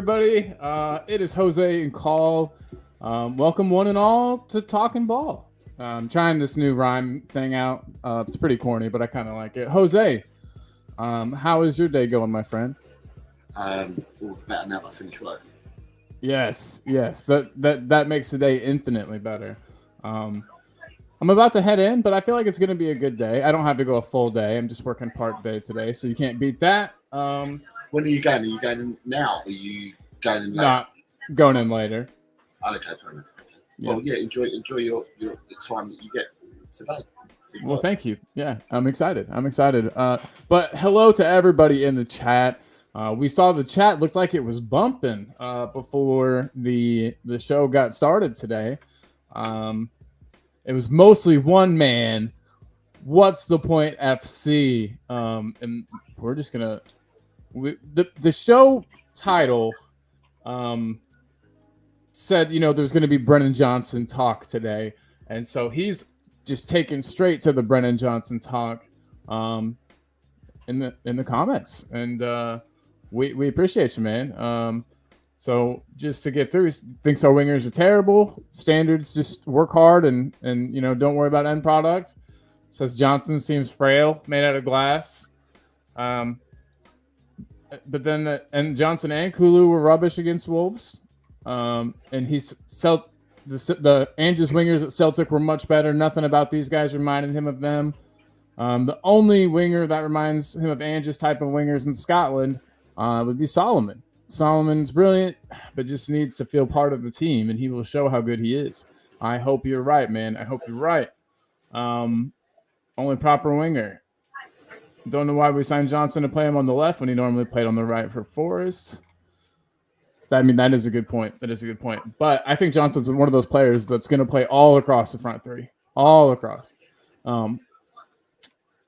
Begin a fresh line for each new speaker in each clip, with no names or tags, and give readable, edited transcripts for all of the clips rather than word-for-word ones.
everybody? It is Jose and Call. Welcome, one and all, to Talking Ball. I'm trying this new rhyme thing out. It's pretty corny, but I kind of like it. Jose, how is your day going, my friend?
All better now that I finish work.
Yes. That makes the day infinitely better. I'm about to head in, but I feel like it's going to be a good day. I don't have to go a full day. I'm just working part day today, so you can't beat that.
When are you going? Are you going in now? Or are you going in later?
Not going in later.
Okay, fair enough. Okay.
Yeah.
Well, yeah, enjoy your the time that you get today.
Well, thank you. Yeah, I'm excited. But hello to everybody in the chat. We saw the chat looked like it was bumping before the show got started today. It was mostly one man. What's the point, FC? And we're just gonna the show title said, there's going to be Brennan Johnson talk today, and so he's just taken straight to the Brennan Johnson talk in the comments, and we appreciate you, man. So just to get through, he thinks our wingers are terrible. Standards, just work hard and don't worry about end product. Says Johnson seems frail, made out of glass. But then and Johnson and Kulu were rubbish against Wolves. And the Ange's wingers at Celtic were much better. Nothing about these guys reminded him of them. The only winger that reminds him of Ange's type of wingers in Scotland would be Solomon. Solomon's brilliant, but just needs to feel part of the team, and he will show how good he is. I hope you're right, man. I hope you're right. Only proper winger. Don't know why we signed Johnson to play him on the left when he normally played on the right for Forest. That is a good point. But I think Johnson's one of those players that's going to play all across the front three. All across.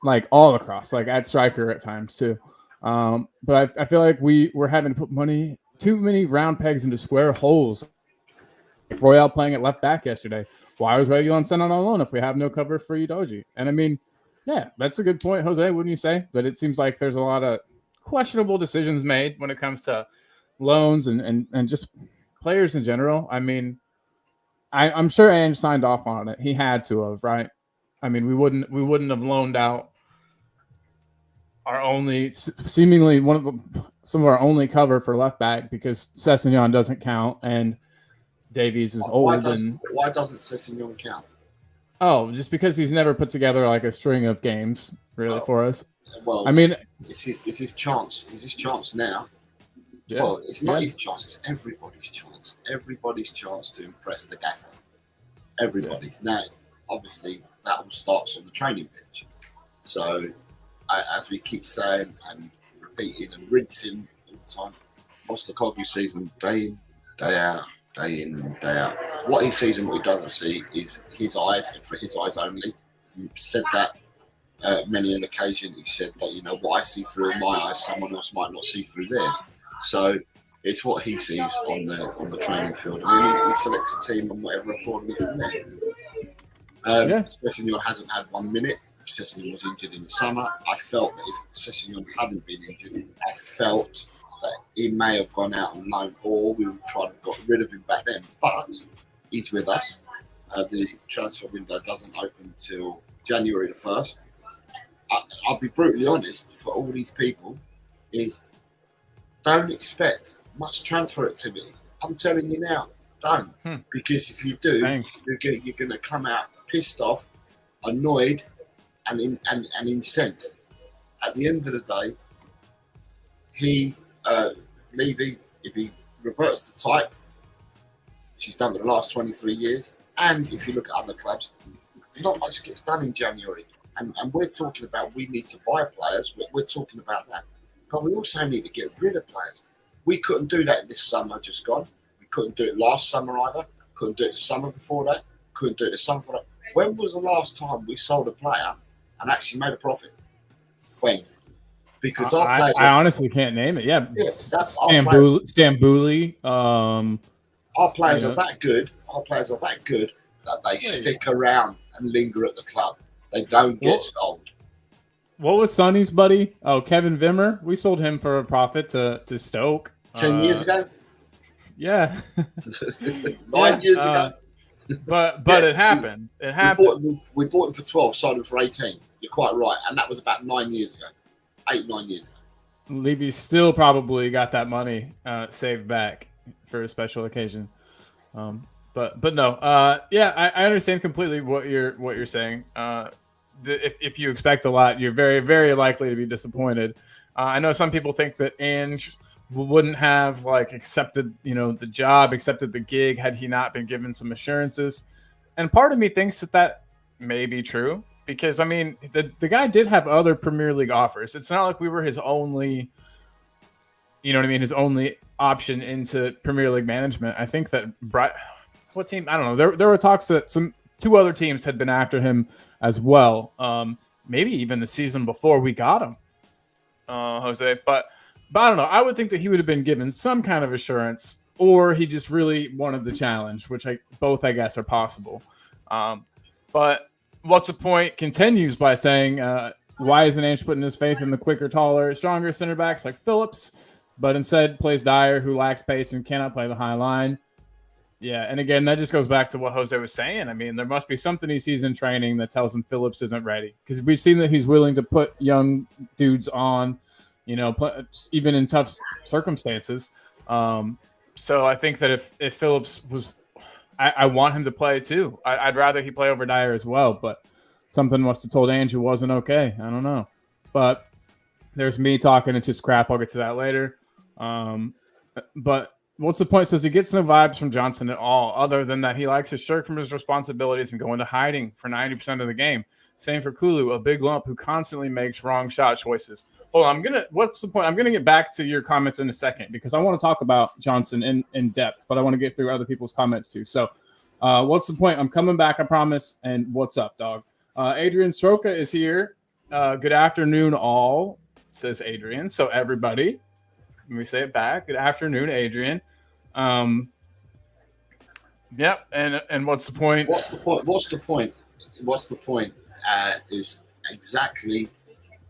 Like at striker at times too. But I feel like we're having to put too many round pegs into square holes. Royale playing at left back yesterday. Why was Reguilon sent on loan if we have no cover for Udoji? And I mean, yeah, that's a good point, Jose, wouldn't you say? That it seems like there's a lot of questionable decisions made when it comes to loans and just players in general. I mean, I'm sure Ange signed off on it. He had to have, right? I mean, we wouldn't have loaned out our only seemingly some of our only cover for left back because Sessegnon doesn't count and Davies is old.
Why doesn't Sessegnon count?
Oh, just because he's never put together like a string of games really for us.
Well,
I mean,
it's his chance. It's his chance now.
Yeah.
Well, it's not his chance. It's everybody's chance. Everybody's chance to impress the gaffer. Everybody's. Yeah. Now, obviously, that all starts on the training pitch. So, as we keep saying and repeating and rinsing all the time, Postecoglou sees him day in, day out, day in and day out. What he sees and what he doesn't see is his eyes, and for his eyes only. He said that many an occasion. He said that, what I see through my eyes, someone else might not see through theirs. So it's what he sees on the training field. I mean, he selects a team and whatever accordingly from there. Sessegnon hasn't had 1 minute. Sessegnon was injured in the summer. I felt that if Sessegnon hadn't been injured, I felt that he may have gone out on loan or we would try to got rid of him back then. But he's with us. The transfer window doesn't open until January the 1st. I'll be brutally honest, for all these people, is don't expect much transfer activity. I'm telling you now, don't. Because if you do, you're going to come out pissed off, annoyed, and incensed. At the end of the day, Levy, if he reverts to type, which he's done for the last 23 years, and if you look at other clubs, not much gets done in January. And we're talking about we need to buy players. We're talking about that. But we also need to get rid of players. We couldn't do that this summer just gone. We couldn't do it last summer either. Couldn't do it the summer before that. Couldn't do it the summer before that. When was the last time we sold a player and actually made a profit? When? Because
I honestly can't name it. Yeah, Stambouli.
Our players are that good. Our players are that good that they stick around and linger at the club. They don't get sold.
What was Sonny's buddy? Oh, Kevin Vimmer. We sold him for a profit to Stoke
10 years ago.
Yeah.
9 years ago.
But it happened. It happened.
We bought him for 12, sold him for 18. You're quite right. And that was about 9 years ago. 8-9 years ago.
Levy still probably got that money saved back for a special occasion. But no. I understand completely what you're saying. If you expect a lot, you're very, very likely to be disappointed. I know some people think that Ange wouldn't have accepted, the job, accepted the gig had he not been given some assurances. And part of me thinks that may be true because, I mean, the guy did have other Premier League offers. It's not like we were his only, his only option into Premier League management. I think that what team? I don't know. There were talks that two other teams had been after him as well. Maybe even the season before we got him, Jose. But I don't know. I would think that he would have been given some kind of assurance, or he just really wanted the challenge, which both I guess are possible. But What's the Point continues by saying, why isn't Ange putting his faith in the quicker, taller, stronger center backs like Phillips, but instead plays Dyer, who lacks pace and cannot play the high line? Yeah, and again, that just goes back to what Jose was saying. I mean, there must be something he sees in training that tells him Phillips isn't ready, because we've seen that he's willing to put young dudes on, even in tough circumstances. So I think that if Phillips was, I want him to play too. I'd rather he play over Dyer as well, but something must have told Ange it wasn't okay. I don't know. But there's me talking. It's just crap. I'll get to that later. But What's the Point says he gets no vibes from Johnson at all, other than that he likes to shirk from his responsibilities and go into hiding for 90% of the game. Same for Kulu, a big lump who constantly makes wrong shot choices. Hold on, What's the Point? I'm gonna get back to your comments in a second because I want to talk about Johnson in depth, but I want to get through other people's comments too. So, What's the Point? I'm coming back, I promise. And what's up, dog? Adrian Stroka is here. Good afternoon, all, says Adrian. So everybody. Let me say it back. Good afternoon, Adrian. Yep. And what's the point?
What's the point? Is exactly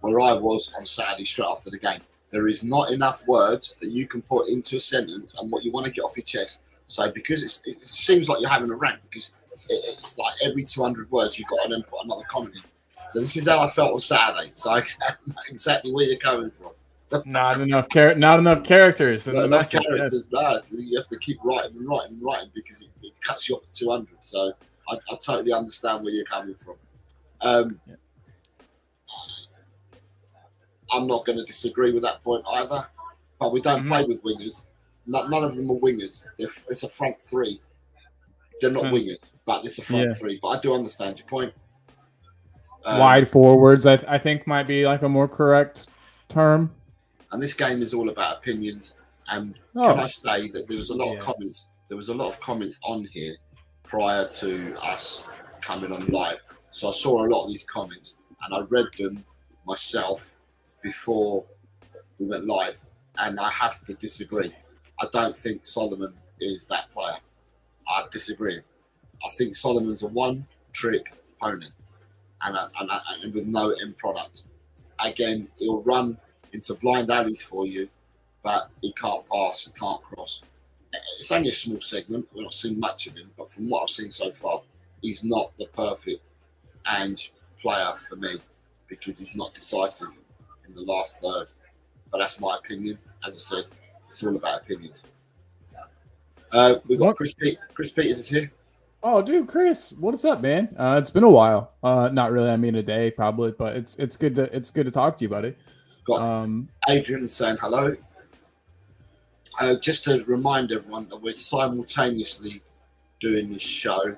where I was on Saturday straight after the game. There is not enough words that you can put into a sentence and what you want to get off your chest. So because it seems like you're having a rant because it's like every 200 words you've got to then put another comment in. So this is how I felt on Saturday. So I know exactly where you're coming from.
Not enough characters.
Not enough characters. No, you have to keep writing because it cuts you off at 200. So I totally understand where you're coming from. I'm not going to disagree with that point either. But we don't play with wingers. None of them are wingers. It's a front three. They're not wingers, but it's a front three. But I do understand your point.
Wide forwards, I think, might be like a more correct term.
And this game is all about opinions. And can I say that there was a lot of comments? There was a lot of comments on here prior to us coming on live. So I saw a lot of these comments and I read them myself before we went live. And I have to disagree. I don't think Solomon is that player. I disagree. I think Solomon's a one-trick opponent and with no end product. Again, he'll run into blind alleys for you, but he can't pass, he can't cross. It's only a small segment. We're not seeing much of him, but from what I've seen so far, he's not the perfect Ange player for me because he's not decisive in the last third. But that's my opinion. As I said, it's all about opinions. We've got Chris Peters is here.
Oh, dude, Chris, what's up, man? It's been a while. Not really. I mean, a day probably, but it's good to talk to you, buddy.
Got Adrian saying hello. Just to remind everyone that we're simultaneously doing this show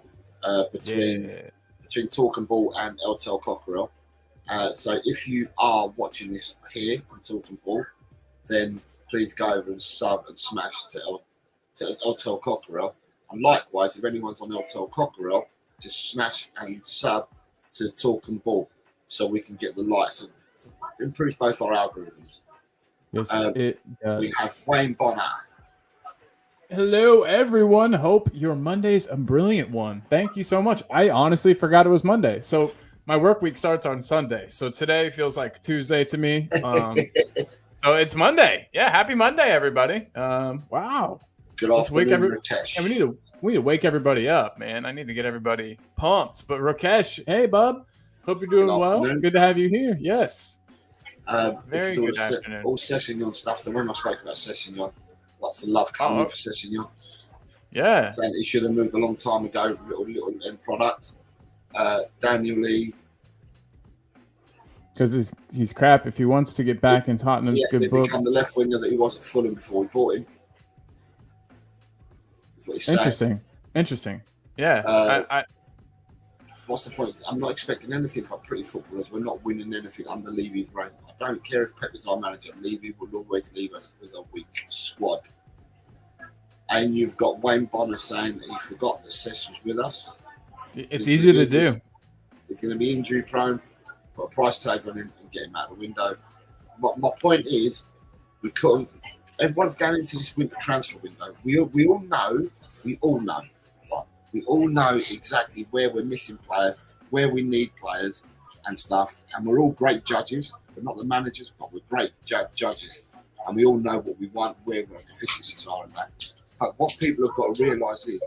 between Talk and Ball and LTL Cockerel. So if you are watching this here on Talk and Ball, then please go over and sub and smash to LTL Cockerel. And likewise, if anyone's on LTL Cockerel, just smash and sub to Talk and Ball so we can get the likes and improve both our algorithms.
Yes, it does.
We have Wayne Bonner.
Hello, everyone. Hope your Monday's a brilliant one. Thank you so much. I honestly forgot it was Monday. So my work week starts on Sunday. So today feels like Tuesday to me. So it's Monday. Yeah, happy Monday, everybody. Wow.
Good
Let's wake
afternoon, Rakesh.
And we need to wake everybody up, man. I need to get everybody pumped. But Rakesh, hey, bub. Hope you're doing well. Good to have you here. Yes.
Very good afternoon. All Sessignon stuff. So when I spoke about Sessignon, lots of love coming for Sessignon.
Yeah.
Saying he should have moved a long time ago. Little end product. Daniel Lee.
Because he's crap. If he wants to get back in Tottenham's good books.
Become the left winger that he was at Fulham before we bought him.
Interesting. Yeah.
What's the point? I'm not expecting anything from pretty footballers. We're not winning anything under Levy's reign. I don't care if Pep is our manager. Levy will always leave us with a weak squad. And you've got Wayne Bonner saying that he forgot that Cess was with us.
It's easy to do.
He's going to be injury prone. Put a price tag on him and get him out the window. My point is, we couldn't. Everyone's going into this winter transfer window. We all know. Right? We all know exactly where we're missing players, where we need players and stuff. And we're all great judges. We're not the managers, but we're great judges. And we all know what we want, where our deficiencies are in that. But what people have got to realise is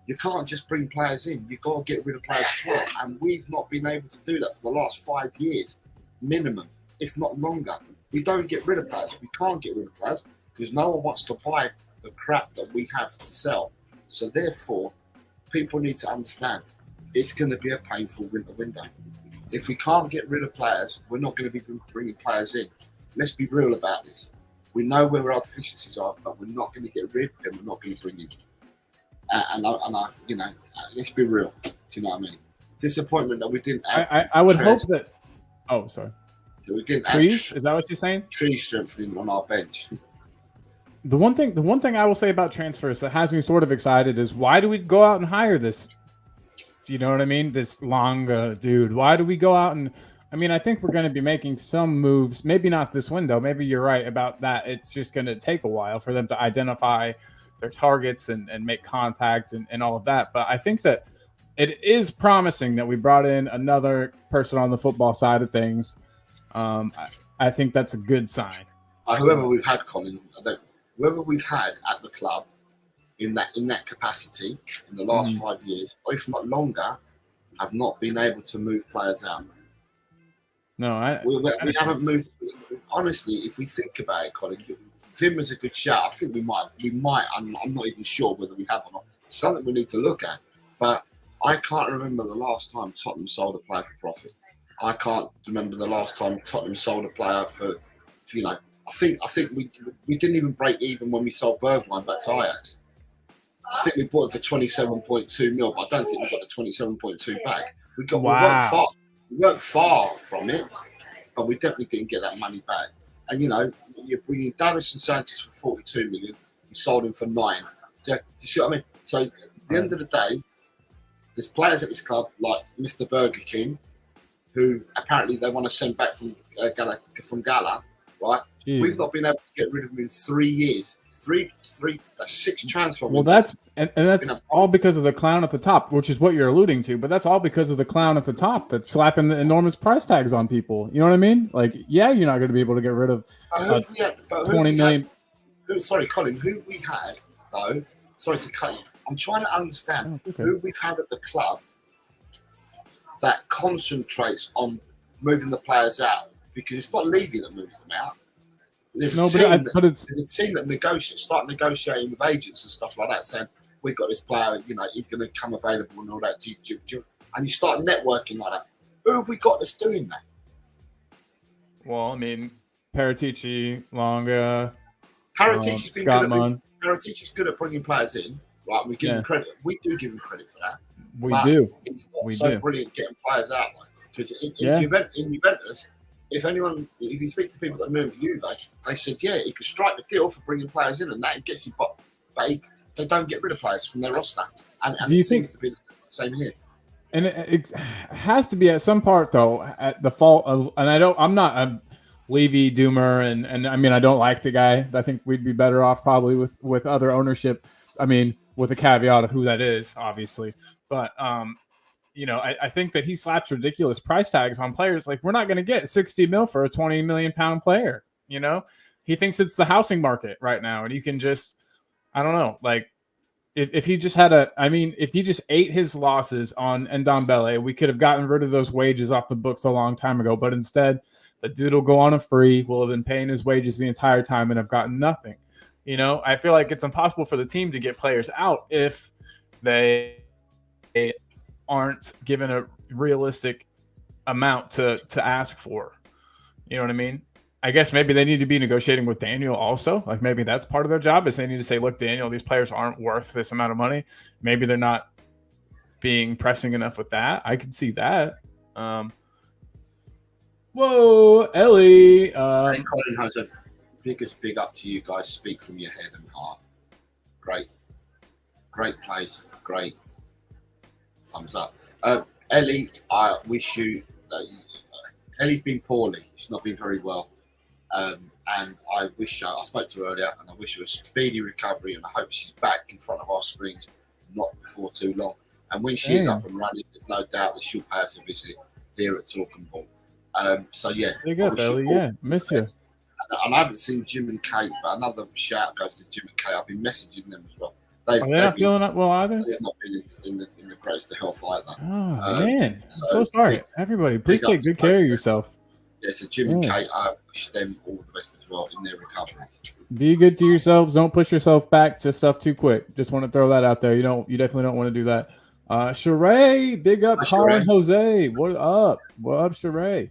you can't just bring players in. You've got to get rid of players as well. And we've not been able to do that for the last 5 years, minimum, if not longer. We don't get rid of players. We can't get rid of players because no one wants to buy the crap that we have to sell. So therefore, people need to understand it's going to be a painful window. If we can't get rid of players, we're not going to be bringing players in. Let's be real about this. We know where our deficiencies are, but we're not going to get rid of them. We're not going to bring in. Let's be real. Do you know what I mean? Disappointment that we didn't.
I would hope that. Oh, sorry.
We didn't.
Trees? Is that what you're saying?
Tree strengthening on our bench.
The one thing I will say about transfers that has me sort of excited is why do we go out and hire this? You know what I mean? This Longa dude. Why do we go out and? I mean, I think we're going to be making some moves. Maybe not this window. Maybe you're right about that. It's just going to take a while for them to identify their targets and make contact and all of that. But I think that it is promising that we brought in another person on the football side of things. I think that's a good sign.
Whoever we've had, Colin, whoever we've had at the club in that capacity in the last 5 years, or if not longer, have not been able to move players out.
No,
we haven't moved. Honestly, if we think about it, Colin, Vim was a good shout. I think we might. I'm not even sure whether we have or not. It's something we need to look at. But I can't remember the last time Tottenham sold a player for profit. I can't remember the last time Tottenham sold a player for I think we didn't even break even when we sold Bergwijn back to Ajax. I think we bought it for 27.2 mil, but I don't think we got the 27.2 back. We weren't far from it, but we definitely didn't get that money back. And you're bringing Davison Sanchez for 42 million. We sold him for 9. Do you see what I mean? So at the end of the day, there's players at this club like Mr. Burger King, who apparently they want to send back from Gala, right? Jeez. We've not been able to get rid of him in 3 years. That's 6 transfer.
Well, that's all because of the clown at the top, which is what you're alluding to. But that's all because of the clown at the top that's slapping the enormous price tags on people. You know what I mean? Like, yeah, you're not going to be able to get rid of 20 million.
Sorry, Colin. Who we had though? Sorry to cut you. I'm trying to understand who we've had at the club that concentrates on moving the players out, because it's not Levy that moves them out. There's a team that start negotiating with agents and stuff like that, saying we've got this player, he's going to come available and all that. And you start networking like that. Who have we got that's doing that?
Well, I mean, Paratici, Longa,
Paratici's good at bringing players in, right? We give him credit. We do give him credit for that.
We do.
It's so brilliant getting players out, because in Juventus, if you speak to people that move Juve, they said, he could strike the deal for bringing players in, and that gets you, but they don't get rid of players from their roster. And it seems to be the same here.
And it has to be at some part, though, at the fault of, and I'm not a Levy doomer, and I mean, I don't like the guy. I think we'd be better off probably with other ownership. I mean, with a caveat of who that is, obviously. But, I think that he slaps ridiculous price tags on players. Like, we're not going to get 60 mil for a 20 million pound player. He thinks it's the housing market right now, and you can just I don't know. Like, if he just had if he just ate his losses on Ndombele, we could have gotten rid of those wages off the books a long time ago. But instead, the dude will go on a free, will have been paying his wages the entire time and have gotten nothing. I feel like it's impossible for the team to get players out if they aren't given a realistic amount to ask for. You know what I mean? I guess maybe they need to be negotiating with Daniel also. Like maybe that's part of their job is they need to say, look, Daniel, these players aren't worth this amount of money. Maybe they're not being pressing enough with that. I could see that. Whoa, Ellie.
Hey, Colin has a biggest big up to you guys. Speak from your head and heart. Great place. Great. Thumbs up. Ellie, I wish you that Ellie's been poorly. She's not been very well. And I wish I spoke to her earlier, and I wish her a speedy recovery, and I hope she's back in front of our screens not before too long. And when she is up and running, there's no doubt that she'll pay us a visit here at Talking Ball. So yeah,
big up, Ellie. Yeah, miss you.
And I haven't seen Jim and Kate, but another shout goes to Jim and Kate. I've been messaging them as well.
Are they not feeling that well either?
They've not been in the greatest of health either.
Oh man, I'm so sorry. Everybody, please take good care of yourself.
Yeah, so Jim and Kate, I wish them all the best as well in their recovery.
Be good to yourselves. Don't push yourself back to stuff too quick. Just want to throw that out there. You definitely don't want to do that. Sheree, big up, Colin Jose. What up? What up, Sheree?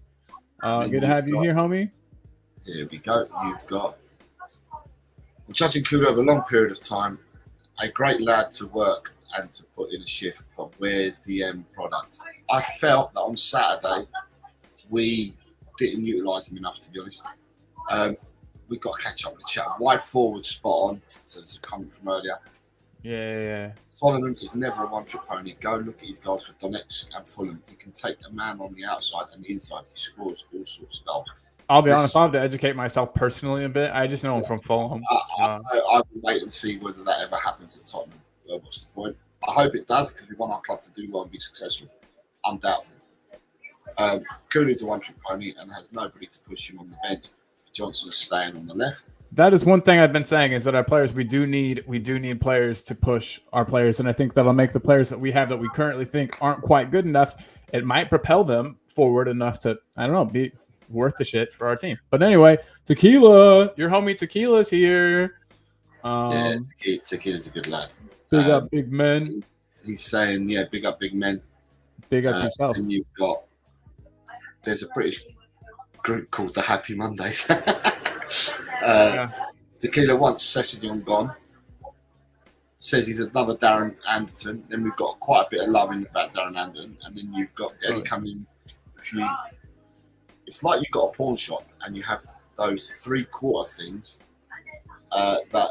Good to have you here, homie.
Here we go. You've got Judging Kudo over a long period of time. A great lad to work and to put in a shift, but where's the end product? I felt that on Saturday we didn't utilise him enough, to be honest. We've got to catch up with the chat. Wide forward, spot on. So there's a comment from earlier.
Yeah.
Solomon is never a one-trick pony. Go look at his goals for Donetsk and Fulham. He can take a man on the outside and the inside. He scores all sorts of goals.
I'll be honest, I'll have to educate myself personally a bit. I just know him from Fulham.
I will wait and see whether that ever happens at Tottenham. What's the point? I hope it does because we want our club to do well and be successful. Undoubtedly. Cooley's a one-trick pony and has nobody to push him on the bench. Johnson's staying on the left.
That is one thing I've been saying is that our players, we do need players to push our players, and I think that'll make the players that we have that we currently think aren't quite good enough. It might propel them forward enough to, I don't know, be worth the shit for our team. But anyway, Tequila, your homie Tequila's here.
Tequila's a good lad.
Big up, big men.
He's saying, yeah, big up, big men.
Big up yourself.
And there's a British group called the Happy Mondays. Tequila wants Sessignon gone. Says he's another Darren Anderton. Then we've got quite a bit of love in about Darren Anderton. And then you've got Eddie coming in. It's like you've got a pawn shop and you have those 3/4 things that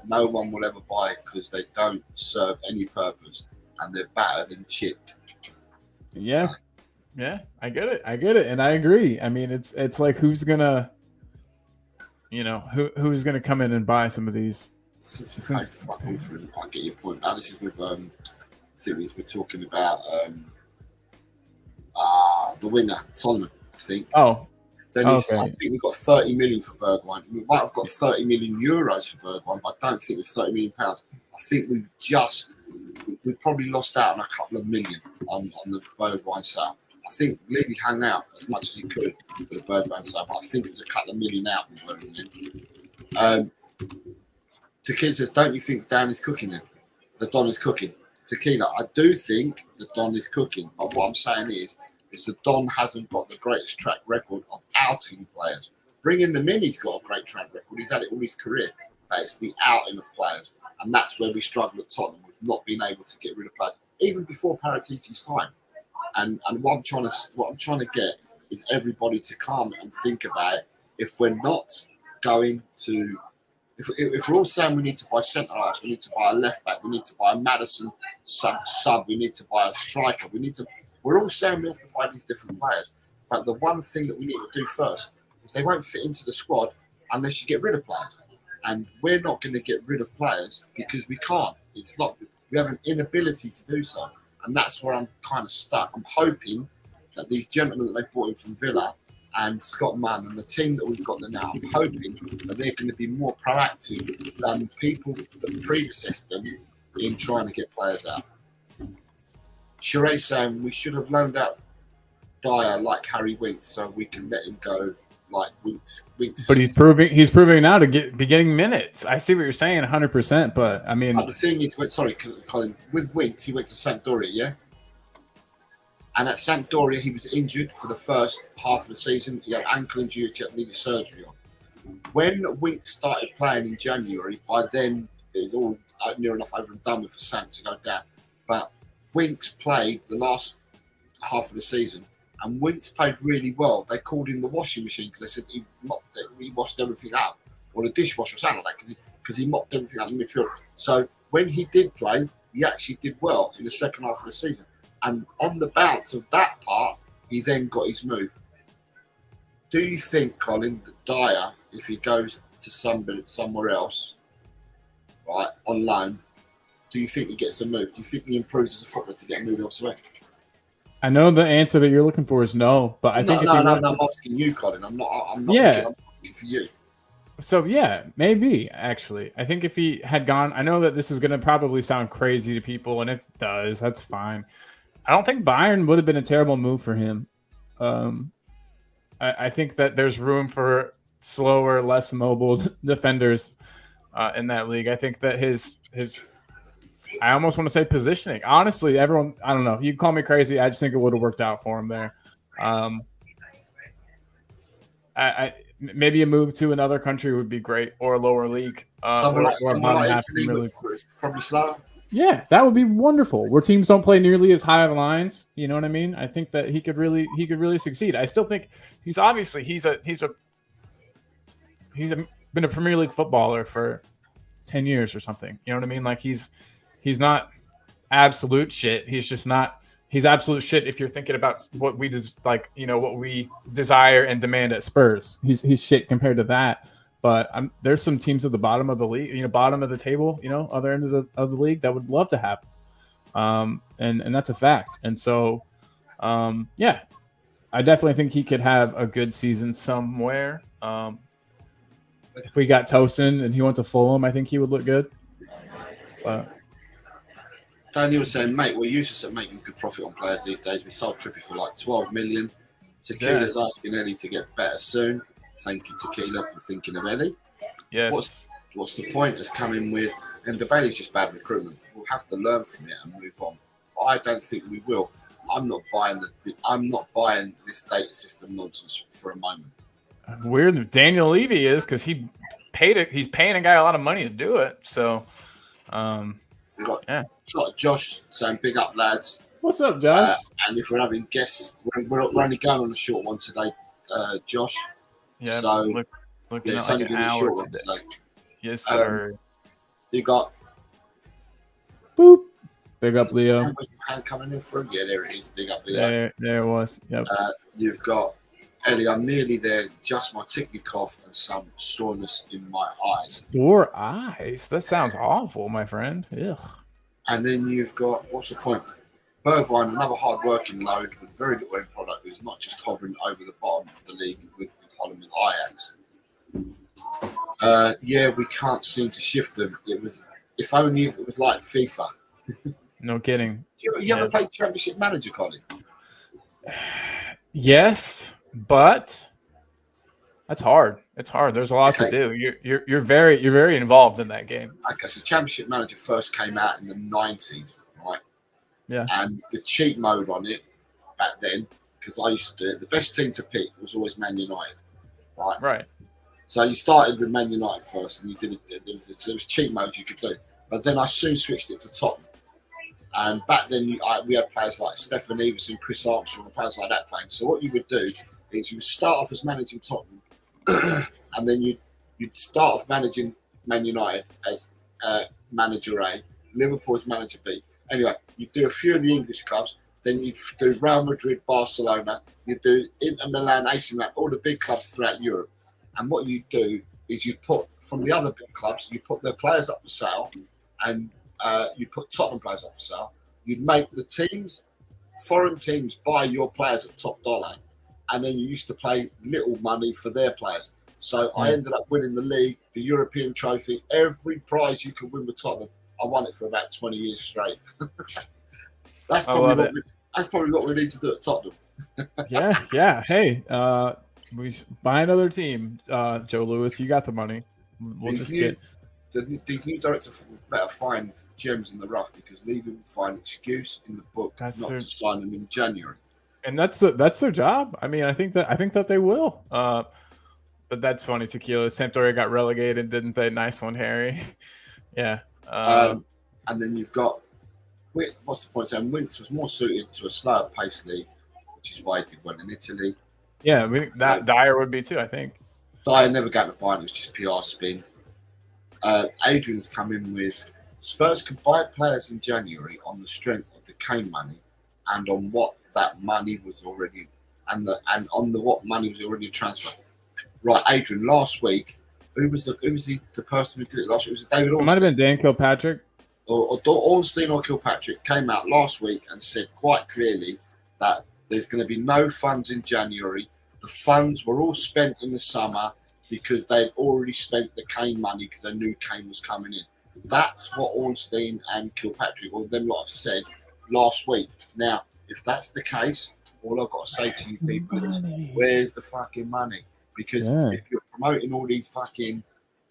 no one will ever buy because they don't serve any purpose and they're battered and chipped.
Yeah, I get it, and I agree. I mean, it's like who's gonna come in and buy some of these?
I get your point. Now this is with series we're talking about the winner Solomon. I think. Then I think we've got 30 million for Bergwijn. We might have got 30 million euros for Bergwijn, but I don't think it's 30 million pounds. I think we probably lost out on a couple of million on the Bergwijn sale. I think Levy hung out as much as he could for the Bergwijn sale, but I think it was a couple of million out. Tequila says, don't you think Dan is cooking then? The Don is cooking. Tequila, I do think the Don is cooking, but what I'm saying is the Don hasn't got the greatest track record of outing players. Bringing them in, he's got a great track record. He's had it all his career. But it's the outing of players. And that's where we struggle at Tottenham with not being able to get rid of players, even before Paratici's time. And what I'm trying to get is everybody to come and think about it. If we're not going to, if we're all saying we need to buy centre halves, we need to buy a left back, we need to buy a Maddison sub, we need to buy a striker, we're all saying we have to buy these different players. But the one thing that we need to do first is they won't fit into the squad unless you get rid of players. And we're not going to get rid of players because we can't. It's not. We have an inability to do so. And that's where I'm kind of stuck. I'm hoping that these gentlemen that they brought in from Villa and Scott Munn and the team that we've got there now, I'm hoping that they're going to be more proactive than people that predecessed them in trying to get players out. Sheree's saying we should have loaned out Dyer like Harry Winks so we can let him go like Winks.
But he's proving now to be getting minutes. I see what you're saying 100%, but I mean,
the thing is, sorry, Colin, with Winks, he went to Sampdoria, yeah? And at Sampdoria, he was injured for the first half of the season. He had ankle injury, he needed surgery on. When Winks started playing in January, by then it was all near enough over and done with for Sam to go down. But Winks played the last half of the season, and Winks played really well. They called him the washing machine because they said he washed everything out, or the dishwasher or something like that, because he mopped everything out in midfield. So when he did play, he actually did well in the second half of the season. And on the bounce of that part, he then got his move. Do you think, Colin, that Dyer, if he goes to somewhere else, right, on loan, do you think he gets a move? Do you think he improves as a footballer to get a move elsewhere?
I know the answer that you're looking for is no, but I think
I'm asking you, Colin. I'm not
yeah.
looking for you.
So yeah, maybe actually. I think if he had gone, I know that this is going to probably sound crazy to people, and it does. That's fine. I don't think Bayern would have been a terrible move for him. I think that there's room for slower, less mobile defenders in that league. I think that his I almost want to say positioning. Honestly, everyone, I don't know. You can call me crazy. I just think it would have worked out for him there. I maybe a move to another country would be great, or a lower league,
Someone like Italy, probably slower.
Yeah, that would be wonderful. Where teams don't play nearly as high of lines, you know what I mean? I think that he could really succeed. I still think he's been a Premier League footballer for 10 years or something. You know what I mean? Like he's not absolute shit. He's just not. He's absolute shit if you're thinking about what we what we desire and demand at Spurs. He's shit compared to that. But there's some teams at the bottom of the league, bottom of the table, other end of the league that would love to have him. And that's a fact. And so, yeah, I definitely think he could have a good season somewhere. If we got Tosin and he went to Fulham, I think he would look good.
Daniel was saying, mate, we're useless at making good profit on players these days. We sold Trippier for like 12 million. Tequila's asking Eddie to get better soon. Thank you, Tequila, for thinking of Eddie.
Yes.
What's the point of coming with, and the Bailey's just bad recruitment. We'll have to learn from it and move on. But I don't think we will. I'm not buying this data system nonsense for a moment.
Weird. Daniel Levy is, because he's paying a guy a lot of money to do it. So,
Got Josh saying, "Big up, lads."
What's up, Josh?
And if we're having guests, we're only going on a short one today, Josh.
Yeah,
so
looking
it's
at
only
like an
going to be a
hour
short one
today.
today.
Yes, sir.
You got
boop. Big up, Leo.
Was the hand coming in for him? Yeah, there it is. Big up, Leo.
There it was. Yep.
You've got Ellie. I'm nearly there. Just my tickly cough and some soreness in my eyes.
Sore eyes? That sounds awful, my friend. Ugh.
And then you've got, what's the point? Bergwijn, another hard-working load with very little end product, who's not just hovering over the bottom of the league with Holland with Ajax. Yeah, we can't seem to shift them. If only it was like FIFA.
No kidding.
You ever played Championship Manager, Colin?
Yes, but that's hard. It's hard. There's a lot to do. You're very involved in that game.
Okay, so Championship Manager first came out in the 90s, right?
Yeah.
And the cheat mode on it back then, because I used to do it, the best team to pick was always Man United, right?
Right.
So you started with Man United first, and you did it. There was cheat modes you could do, but then I soon switched it to Tottenham. And back then, we had players like Stefan Everson, Chris Armstrong, and players like that playing. So what you would do is you would start off as managing Tottenham, and then you'd start off managing Man United as manager A, Liverpool as manager B. Anyway, you'd do a few of the English clubs, then you'd do Real Madrid, Barcelona, you'd do Inter Milan, AC Milan, all the big clubs throughout Europe. And what you do is you put, from the other big clubs, you put their players up for sale, and you put Tottenham players up for sale. You'd make the teams, foreign teams, buy your players at top dollar, and then you used to pay little money for their players. So I ended up winning the league, the European trophy, every prize you could win with Tottenham. I won it for about 20 years straight. That's probably what we need to do at Tottenham.
Yeah. Hey, we buy another team. Joe Lewis, you got the money.
These new directors better find gems in the rough, because Levy will find excuse in the book not to sign them in January.
And that's their job. I mean, I think that they will. But that's funny. Tequila Sampdoria got relegated, didn't they? Nice one, Harry. Yeah.
And then you've got, what's the point? Saying Winks was more suited to a slower pace league, which is why he did well in Italy.
Yeah, Dyer would be too, I think.
Dyer never got the buy, it was just PR spin. Adrian's come in with Spurs can buy players in January on the strength of the Kane money and on what that money was already what money was already transferred. Right, Adrian, last week, who was the person who did it last week? Was it David Ornstein?
It might have been Dan Kilpatrick.
Or Ornstein or Kilpatrick came out last week and said quite clearly that there's going to be no funds in January. The funds were all spent in the summer because they'd already spent the Kane money because they knew Kane was coming in. That's what Ornstein and Kilpatrick, or them lot, have said last week. Now, if that's the case, all I've got to say to you people is, where's the fucking money? Because if you're promoting all these fucking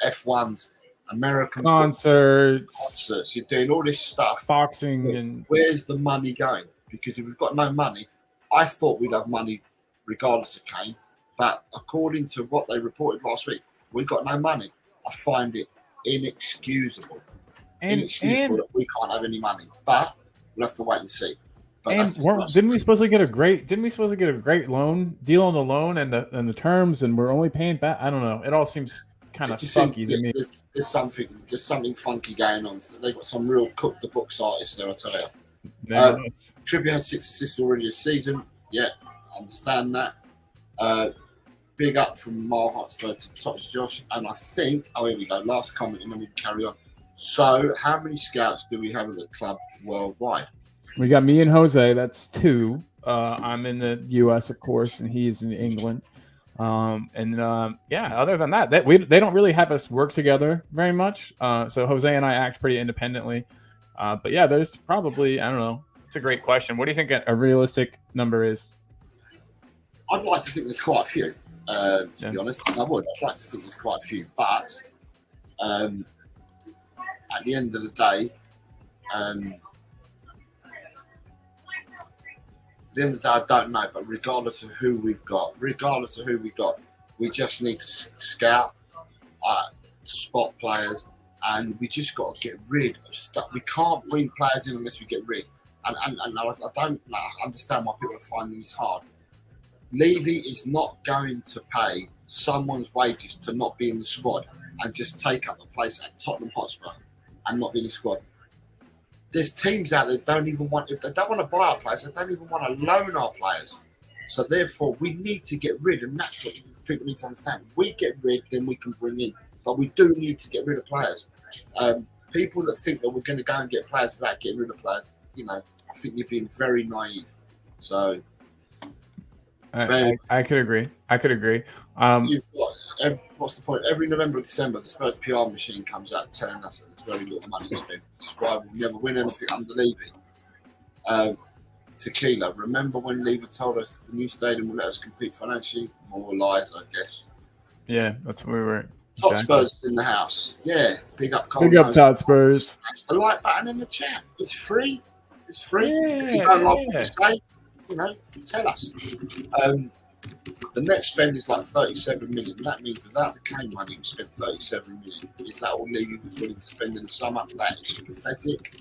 F1s, American concerts, you're doing all this stuff,
boxing, and
where's the money going? Because if we've got no money, I thought we'd have money regardless of Kane, but according to what they reported last week, we've got no money. I find it inexcusable that we can't have any money, but we'll have to wait and see. But
didn't we supposed to get a great loan deal on the loan and the terms, and we're only paying back? I don't know. It all seems kind of funky to me.
There's something funky going on. So they've got some real cook the books artists there, I tell you. Trippier has 6 assists already this season. Yeah, I understand that. Big up from Marl Hotspur to Tops Josh. And I think, here we go. Last comment, and then we can carry on. So, how many scouts do we have at the club worldwide?
We got me and Jose. That's 2. I'm in the U.S., of course, and he's in England. Other than that, they don't really have us work together very much. So Jose and I act pretty independently. But yeah, there's probably, I don't know. It's a great question. What do you think a realistic number is?
I'd like to think there's quite a few, to be honest. I'd like to think there's quite a few. But at the end of the day, I don't know. But regardless of who we've got, we just need to scout, spot players, and we just got to get rid of stuff. We can't bring players in unless we get rid. And I don't understand why people are finding this hard. Levy is not going to pay someone's wages to not be in the squad and just take up the place at Tottenham Hotspur and not be in the squad. There's teams out there that don't even want, if they don't want to buy our players, they don't even want to loan our players. So therefore, we need to get rid, and that's what people need to understand. We get rid, then we can bring in. But we do need to get rid of players. People that think that we're going to go and get players without getting rid of players, I think you're being very naive. So,
I could agree.
What's the point? Every November or December, the Spurs PR machine comes out telling us that there's very little money to spend. That's why we'll never win anything under Levy. Tequila, remember when Levy told us the new stadium will let us compete financially? More lies, I guess.
Yeah, that's where we were.
Top Spurs in the house. Yeah, big up.
Big up, Todd Spurs.
The like button in the chat. It's free. It's free. If you don't like what we say, tell us. The net spend is like 37 million. That means without the Kane money, we spent 37 million. Is that all Levy was willing to spend in the summer? That is pathetic.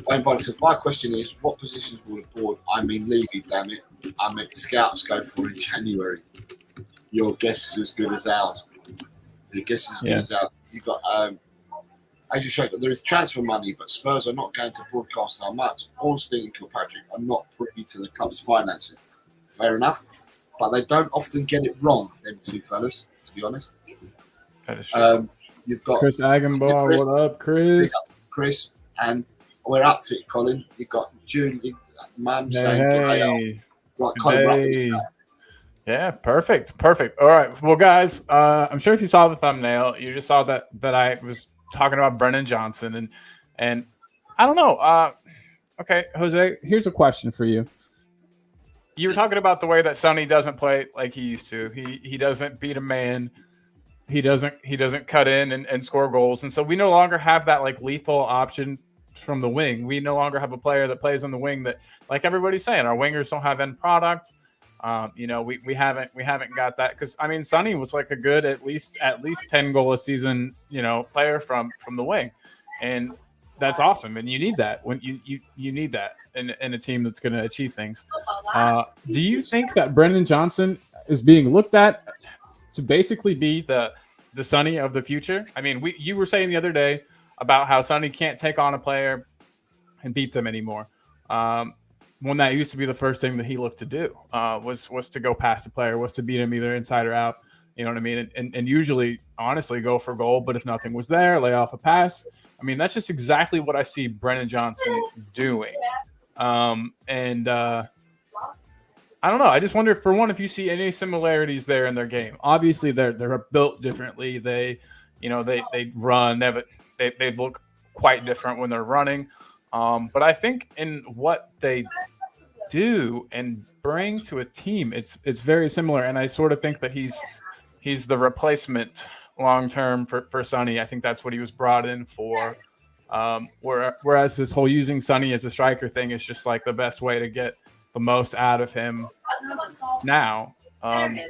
Wayne Bond says, my question is, what positions will the board, Levy, damn it, scouts go for in January? Your guess is as good as ours. Your guess is as good as ours. You've got Adrian Shaker, there is transfer money, but Spurs are not going to broadcast how much. Ornstein and Kilpatrick are not privy to the club's finances. Fair enough. But they don't often get it wrong, them two fellas, to be honest.
That is true.
You've got
Chris Agenbaugh. What up, Chris?
Chris, and we're up to it, Colin. You've got Julian. Mum saying
Hey.
right, kind
Hey. Yeah, perfect. All right. Well, guys, I'm sure if you saw the thumbnail, you just saw that I was talking about Brennan Johnson and I don't know. Okay, Jose,
Here's a question for you.
you were talking about the way that Sonny doesn't play like he used to. He doesn't beat a man. He doesn't cut in and score goals. And so we no longer have that like lethal option from the wing. We no longer have a player that plays on the wing that, like everybody's saying, our wingers don't have end product. We haven't got that, because I mean Sonny was like a good at least 10 goal a season player from the wing, and that's awesome. And you need that when you need that in a team that's going to achieve things.
Do you think that Brennan Johnson is being looked at
to basically be the Sonny of the future? I mean, you were saying the other day about how Sonny can't take on a player and beat them anymore. When that used to be the first thing that he looked to do, was to go past a player, was to beat him either inside or out. You know what I mean? And usually, honestly, go for goal. But if nothing was there, lay off a pass. I mean, that's just exactly what I see Brennan Johnson doing. I don't know. I just wonder, for one, if you see any similarities there in their game. Obviously, they're built differently. They run. They look quite different when they're running. But I think in what they do and bring to a team, it's very similar. And I sort of think that he's the replacement long term for Sonny. I think that's what he was brought in for. Whereas this whole using Sonny as a striker thing is just like the best way to get the most out of him now. I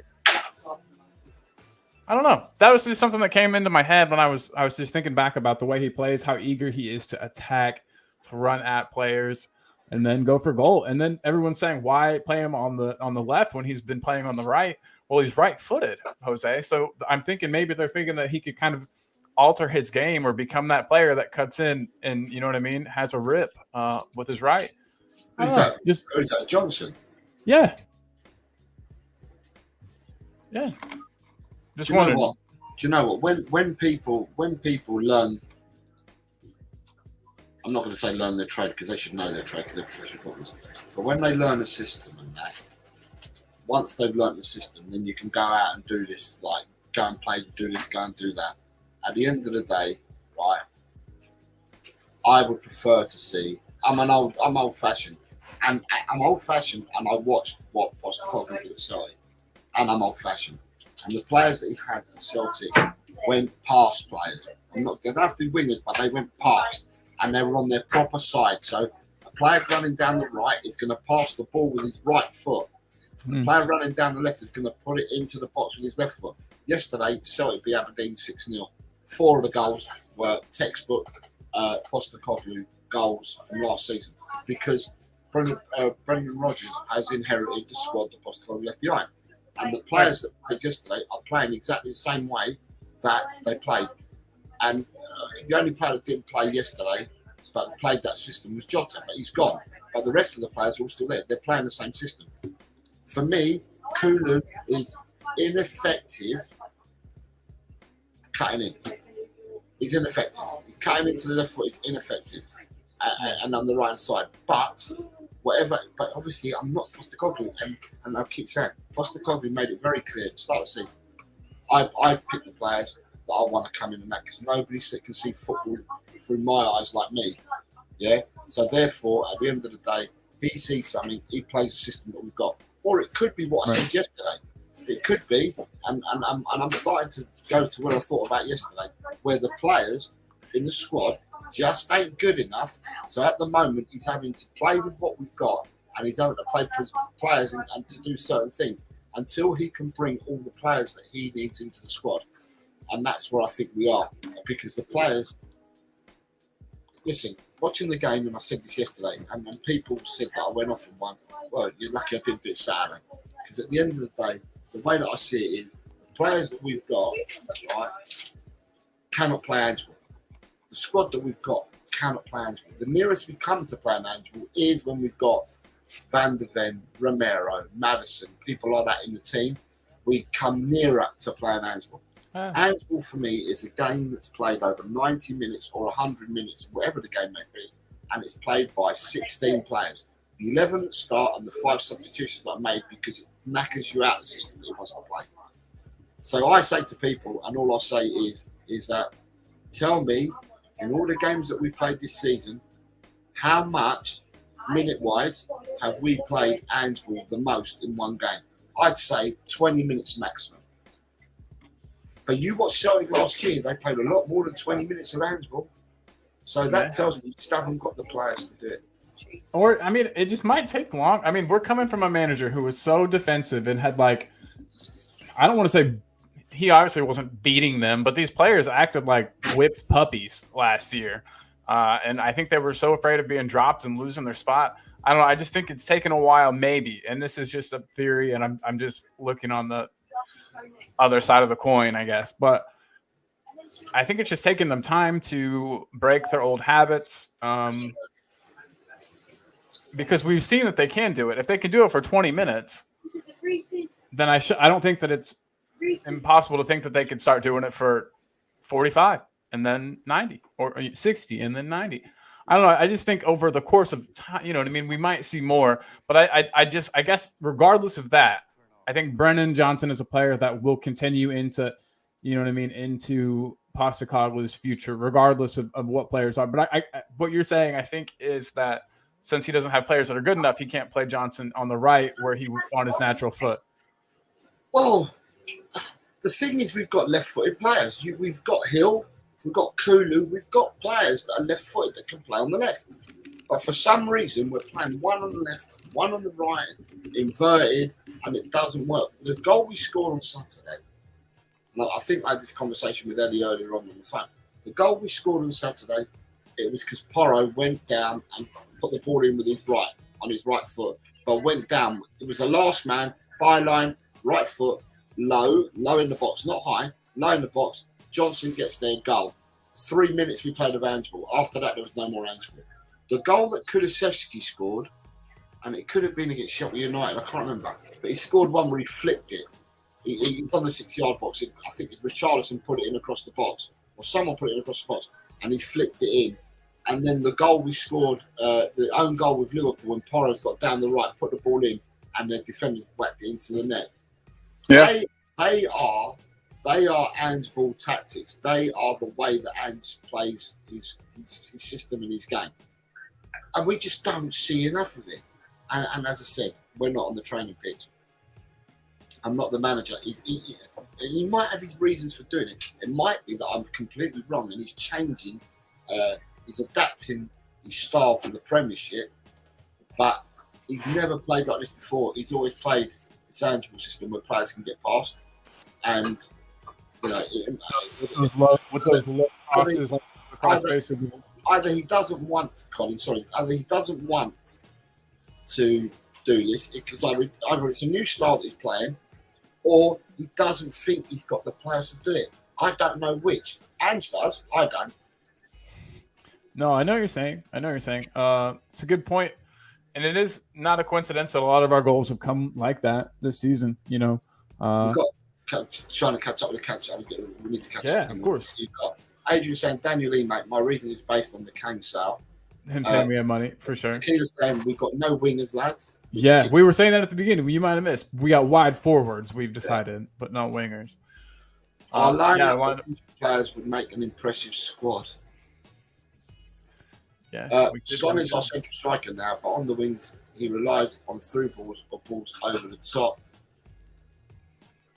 don't know. That was just something that came into my head when I was just thinking back about the way he plays, how eager he is to attack, to run at players, and then go for goal. And then everyone's saying, why play him on the left when he's been playing on the right? Well, he's right-footed, Jose. So I'm thinking maybe they're thinking that he could kind of alter his game or become that player that cuts in and, you know what I mean, has a rip with his right.
Is that Johnson?
Yeah.
Yeah.
Just wondering. Do you know what? When people learn, I'm not going to say learn their trade, because they should know their trade because they're professional footballers. But when they learn a system and that, once they've learned the system, then you can go out and do this, like go and play, do this, go and do that. At the end of the day, right, I would prefer to see. I'm old-fashioned, and I'm old-fashioned, and I watched what Postecoglou did at Celtic, and I'm old-fashioned. And the players that he had at Celtic went past players. They don't have to be wingers, but they went past, and they were on their proper side. So a player running down the right is going to pass the ball with his right foot. The player running down the left is going to put it into the box with his left foot. Yesterday, Celtic beat Aberdeen 6-0. 4 of the goals were textbook Postecoglou goals from last season, because Brendan Rodgers has inherited the squad that Postecoglou left behind. And the players that played yesterday are playing exactly the same way that they played. And the only player that didn't play yesterday but played that system was Jota, but he's gone. But the rest of the players are all still there. They're playing the same system. For me, Kulu is ineffective cutting in. He's ineffective. He's cutting into the left foot. He's ineffective, and on the right side. But obviously, I'm not Postecoglou, and I keep saying Postecoglou made it very clear at the start of the season. I've picked the players that I want to come in and that, because nobody can see football through my eyes like me. Yeah. So therefore, at the end of the day, he sees something. He plays a system that we've got, or it could be what I said yesterday. It could be, and I'm starting to go to what I thought about yesterday, where the players in the squad just ain't good enough. So at the moment, he's having to play with what we've got, and he's having to play players and to do certain things until he can bring all the players that he needs into the squad. And that's where I think we are, because the players, listen, watching the game, and I said this yesterday, and people said that I went off on one. Well, you're lucky I didn't do it Saturday, because at the end of the day, the way that I see it is, the players that we've got, right, cannot play Angel. The squad that we've got cannot play Angel. The nearest we come to playing Angel is when we've got Van der Ven, Romero, Madison, people like that in the team. We come nearer to playing Angel. Angel, for me, is a game that's played over 90 minutes or 100 minutes, whatever the game may be, and it's played by 16 players. the 11 at the start and the 5 substitutions that are made because it knackers you out the system that he wants to play. So I say to people, and all I'll say is that tell me, in all the games that we've played this season, how much, minute-wise, have we played handball the most in one game? I'd say 20 minutes maximum. But you watched Celtic last year, they played a lot more than 20 minutes of handball. So that tells me you just haven't got the players to do it.
Or, I mean, it just might take long. I mean, we're coming from a manager who was so defensive and had, like, I don't want to say he obviously wasn't beating them, but these players acted like whipped puppies last year. And I think they were so afraid of being dropped and losing their spot. I don't know. I just think it's taken a while, maybe. And this is just a theory, and I'm just looking on the other side of the coin, I guess. But I think it's just taking them time to break their old habits. Because we've seen that they can do it. If they can do it for 20 minutes, then I don't think that it's impossible to think that they could start doing it for 45 and then 90 or 60 and then 90. I don't know. I just think over the course of time, you know what I mean? We might see more, but I guess regardless of that, I think Brennan Johnson is a player that will continue into, you know what I mean, into Postecoglou's future, regardless of what players are. But what you're saying, I think, is that since he doesn't have players that are good enough, he can't play Johnson on the right where he on his natural foot.
Well, the thing is, we've got left-footed players. We've got Hill, we've got Kulu, we've got players that are left-footed that can play on the left. But for some reason, we're playing one on the left, one on the right, inverted, and it doesn't work. The goal we scored on Saturday, and I think I had this conversation with Eddie earlier on the phone. The goal we scored on Saturday, it was because Porro went down and put the ball in with his right, on his right foot, but went down. It was the last man, byline, right foot, low in the box, not high, low in the box. Johnson gets their goal. 3 minutes we played of handball. After that, there was no more handball. The goal that Kulusevski scored, and it could have been against Sheffield United, I can't remember, but he scored one where he flipped it. He was on the 6-yard box. I think Richarlison put it in across the box, or someone put it in across the box, and he flipped it in. And then the goal we scored, the own goal with Liverpool, when Porro's got down the right, put the ball in, and the defenders whacked it into the net.
Yeah.
They are handball tactics. They are the way that Ange plays his system and his game. And we just don't see enough of it. And as I said, we're not on the training pitch. I'm not the manager. He might have his reasons for doing it. It might be that I'm completely wrong and he's changing, he's adapting his style for the Premiership, but he's never played like this before. He's always played this handball system where players can get past. And, you know, either he doesn't want, Colin, either he doesn't want to do this because either it's a new style that he's playing, or he doesn't think he's got the players to do it. I don't know which. Ange does. I don't.
No, I know what you're saying. It's a good point. And it is not a coincidence that a lot of our goals have come like that this season, you know.
We've got trying to catch up with the catch-up. We need to catch up.
Yeah, of course.
You've got Adrian saying, Daniel Lee, mate, my reason is based on the Kane sale.
Him saying we have money, for sure.
Tequila saying we've got no wingers, lads.
Yeah, we were saying that at the beginning. You might have missed. We got wide forwards, we've decided, but not wingers.
Our lineup of players would make an impressive squad.
Yeah,
Son is our central striker now, but on the wings, he relies on through balls or balls over the top.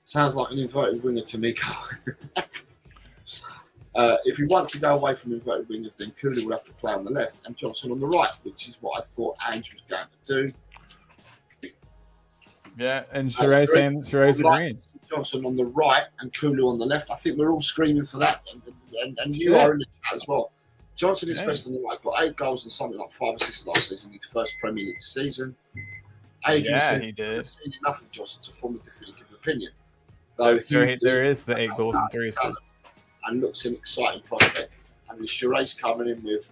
Sounds like an inverted winger to me, Carl. If he wants to go away from inverted wingers, then Kulu will have to play on the left and Johnson on the right, which is what I thought Ange was going to do.
Yeah, and Sheray's agreeing.
Johnson on the right and Kulu on the left. I think we're all screaming for that, and you are in the chat as well. Johnson is best on the right. Got 8 goals and something like 5 assists last season, his first Premier League season. Adrian said
he did.
I've seen enough of Johnson to form a definitive opinion. Though
there is the 8 goals and 3 assists.
And looks an exciting prospect. And the Sheray's coming in with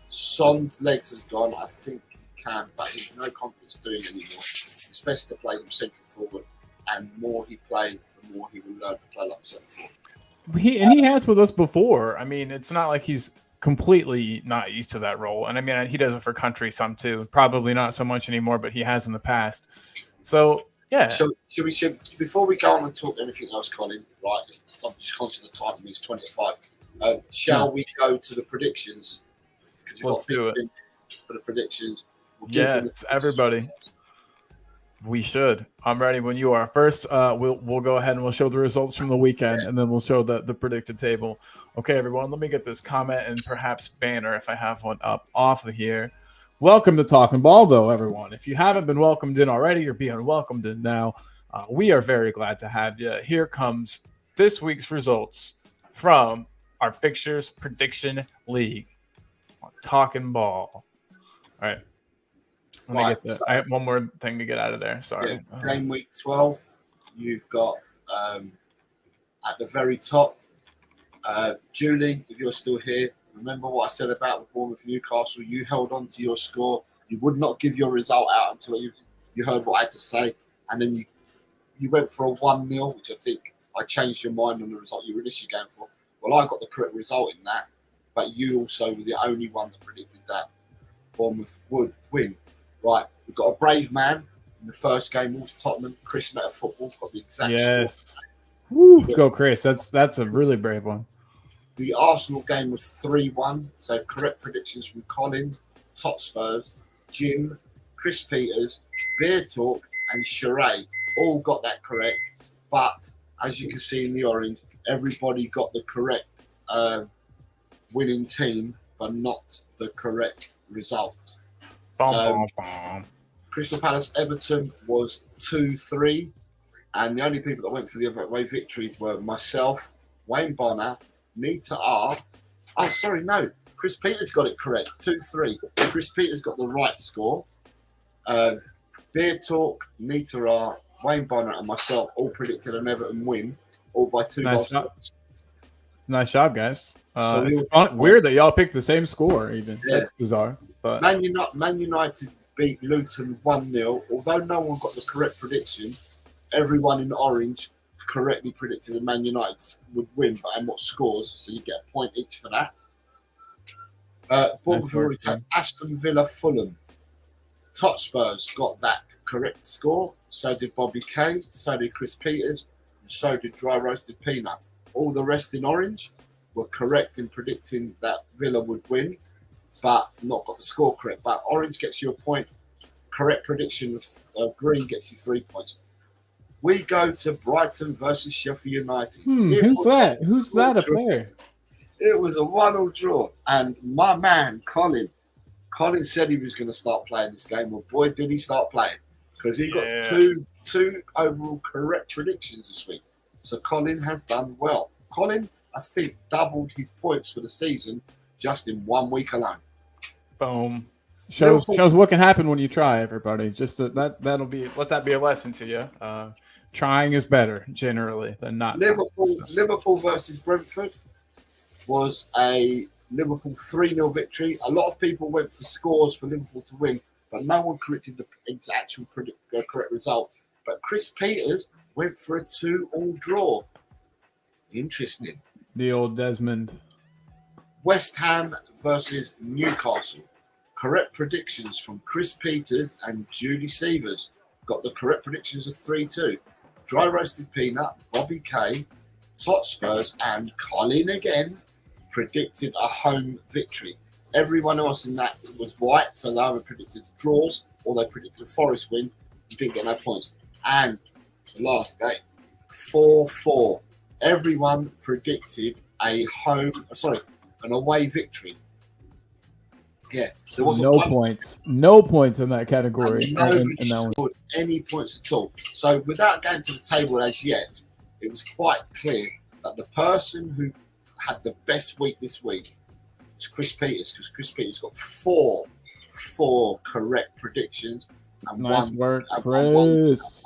Son's legs has gone. I think he can, but he's no confidence doing it anymore. It's best to play him central forward, and the more he plays, the more he will learn to play like central forward.
He has with us before. I mean, it's not like he's completely not used to that role. And I mean, he does it for country some too. Probably not so much anymore, but he has in the past. So yeah.
So should before we go on and talk anything else, Colin? Right, I'm just conscious of the time. It's 25. Shall we go to the predictions?
Let's do it
for the predictions.
Yes, everybody. We should. I'm ready when you are. First, we'll go ahead and we'll show the results from the weekend, and then we'll show the predicted table. Okay, everyone, let me get this comment and perhaps banner if I have one up off of here. Welcome to Talking Ball, though, everyone. If you haven't been welcomed in already, you're being welcomed in now. We are very glad to have you. Here comes this week's results from our Fixtures Prediction League on Talking Ball. All right. I have one more thing to get out of there. Sorry.
Yeah, game week 12, you've got at the very top, Julie, if you're still here, remember what I said about the Bournemouth Newcastle. You held on to your score. You would not give your result out until you heard what I had to say. And then you went for a 1-0, which I think I changed your mind on the result you were initially going for. Well, I got the correct result in that, but you also were the only one that predicted that Bournemouth would win. Right, we've got a brave man in the first game, Wolves Tottenham. Chris Meta Football got the exact
score. Woo, go Chris. That's a really brave one.
The Arsenal game was 3-1. So correct predictions from Colin, Top Spurs, Jim, Chris Peters, Beer Talk, and Sheree all got that correct. But as you can see in the orange, everybody got the correct winning team, but not the correct result. Crystal Palace Everton was 2-3, and the only people that went for the other way victories were myself, Wayne Bonner, Nita R. Oh, sorry, no. Chris Peters got it correct. 2-3. Chris Peters got the right score. Beer Talk, Nita R, Wayne Bonner, and myself all predicted an Everton win, all by 2 goals.
Nice job, guys. It's weird that y'all picked the same score, even. Yeah. That's bizarre. But
Man United beat Luton 1-0. Although no one got the correct prediction, everyone in orange correctly predicted that Man United would win, but and what scores, so you get a point each for that. Bournemouth already taken Aston Villa Fulham. Top Spurs got that correct score. So did Bobby Kay, so did Chris Peters, and so did Dry Roasted Peanut. All the rest in orange were correct in predicting that Villa would win, but not got the score correct. But orange gets you a point. Correct predictions, green gets you 3 points. We go to Brighton versus Sheffield United.
Who's that? Who's that up there?
It was a 1-1 draw. And my man, Colin said he was going to start playing this game. Well, boy, did he start playing. Because he got two overall correct predictions this week. So Colin has done well. Colin, I think, doubled his points for the season just in 1 week alone.
Boom. Shows what can happen when you try, everybody. Just let that be a lesson to you. Trying is better generally than not.
Liverpool versus Brentford was a Liverpool 3-0 victory. A lot of people went for scores for Liverpool to win, but no one predicted the actual correct result. But Chris Peters went for a 2-2 draw. Interesting.
The old Desmond.
West Ham versus Newcastle. Correct predictions from Chris Peters and Julie Sievers. Got the correct predictions of 3-2. Dry Roasted Peanut, Bobby Kay, Tot Spurs, and Colin again predicted a home victory. Everyone else in that was white, so they either predicted draws or they predicted a Forest win. You didn't get no points. And the last game, 4-4. Everyone predicted an away victory. Yeah, there wasn't
no points in that category.
Nobody scored any points at all. So without going to the table as yet, it was quite clear that the person who had the best week this week was Chris Peters, because Chris Peters got four correct predictions and
nice work, Chris.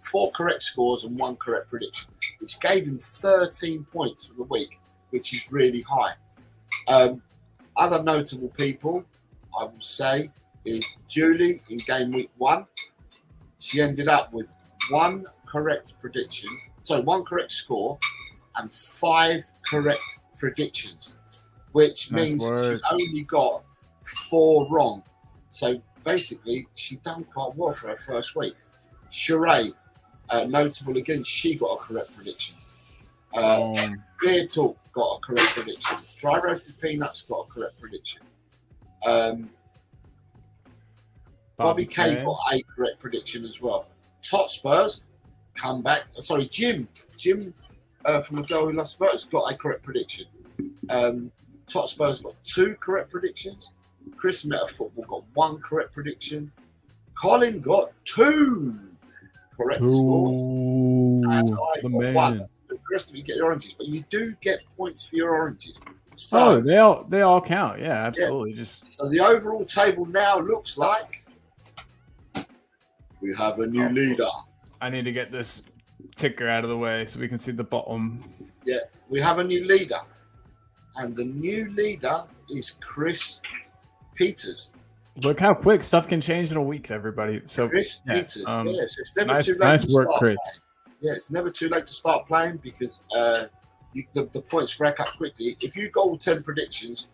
Four correct scores and 1 correct prediction, which gave him 13 points for the week, which is really high. Other notable people, I will say, is Julie in game week 1. She ended up with 1 correct prediction, 1 correct score, and 5 correct predictions. which
Nice
means
work.
she only got 4 wrong. So basically, she done quite well for her first week. Sheree, notable again, she got a correct prediction. Beer Talk got a correct prediction. Dry Roasted Peanuts got a correct prediction. Bobby K got a correct prediction as well. Tot Spurs come back. Sorry, Jim from the Girl Who Loves Spurs got a correct prediction. Tot Spurs got 2 correct predictions. Chris Meta Football got 1 correct prediction. Colin got 2 correct scores. And I got 1. The rest of you get your oranges, but you do get points for your oranges. So,
they all count. Yeah, absolutely. Yeah.
So the overall table now looks like we have a new leader.
I need to get this ticker out of the way so we can see the bottom.
Yeah, we have a new leader. And the new leader is Chris Peters.
Look how quick stuff can change in a week, everybody. So
Chris Peters, yes, it's never
nice,
too late
nice
to
work,
start
Chris.
Playing. Yeah, it's never too late to start playing because the points rack up quickly. If you go 10 predictions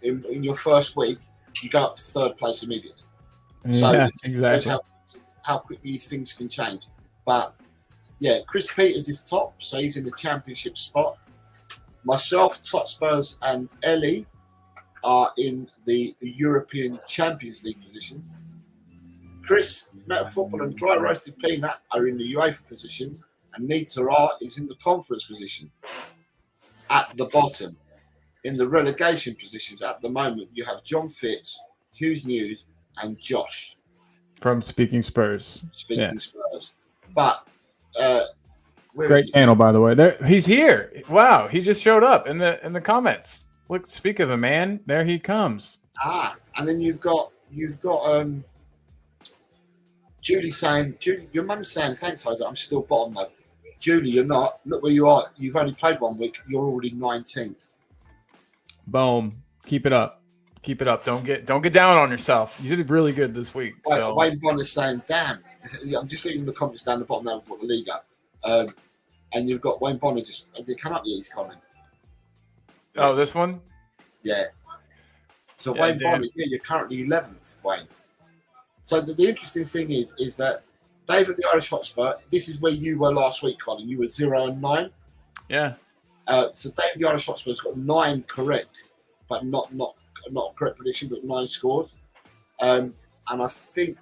in your first week, you go up to 3rd place immediately. So
yeah, exactly.
How quickly these things can change. But yeah, Chris Peters is top, so he's in the championship spot. Myself, Tot Spurs, and Ellie are in the European Champions League positions. Chris, Meta Football, and Dry Roasted Peanut are in the UEFA positions, and Nita R is in the conference position. At the bottom, in the relegation positions at the moment, you have John Fitz, Hughes News, and Josh.
From Speaking Spurs.
Spurs. But
great channel, by the way. There, he's here. Wow, he just showed up in the comments. Look, speak of the man, there he comes.
And then you've got Julie saying, your mum's saying, thanks, Isaac, I'm still bottom though. Julie, you're not. Look where you are. You've only played 1 week. You're already 19th.
Boom. Keep it up. Keep it up. Don't get down on yourself. You did really good this week. So.
Wayne Bonner's saying, damn. I'm just leaving the comments down the bottom there with what the league up. And you've got Wayne Bonner just, did it come up yet, his comment?
Oh, this one?
Yeah. So Wayne Bonner, you're currently 11th, Wayne. So the interesting thing is that David the Irish Hotspur, this is where you were last week, Colin. You were 0 and 9.
Yeah.
So David the Irish Hotspur's got 9 correct, but not a correct prediction, but 9 scores. And I think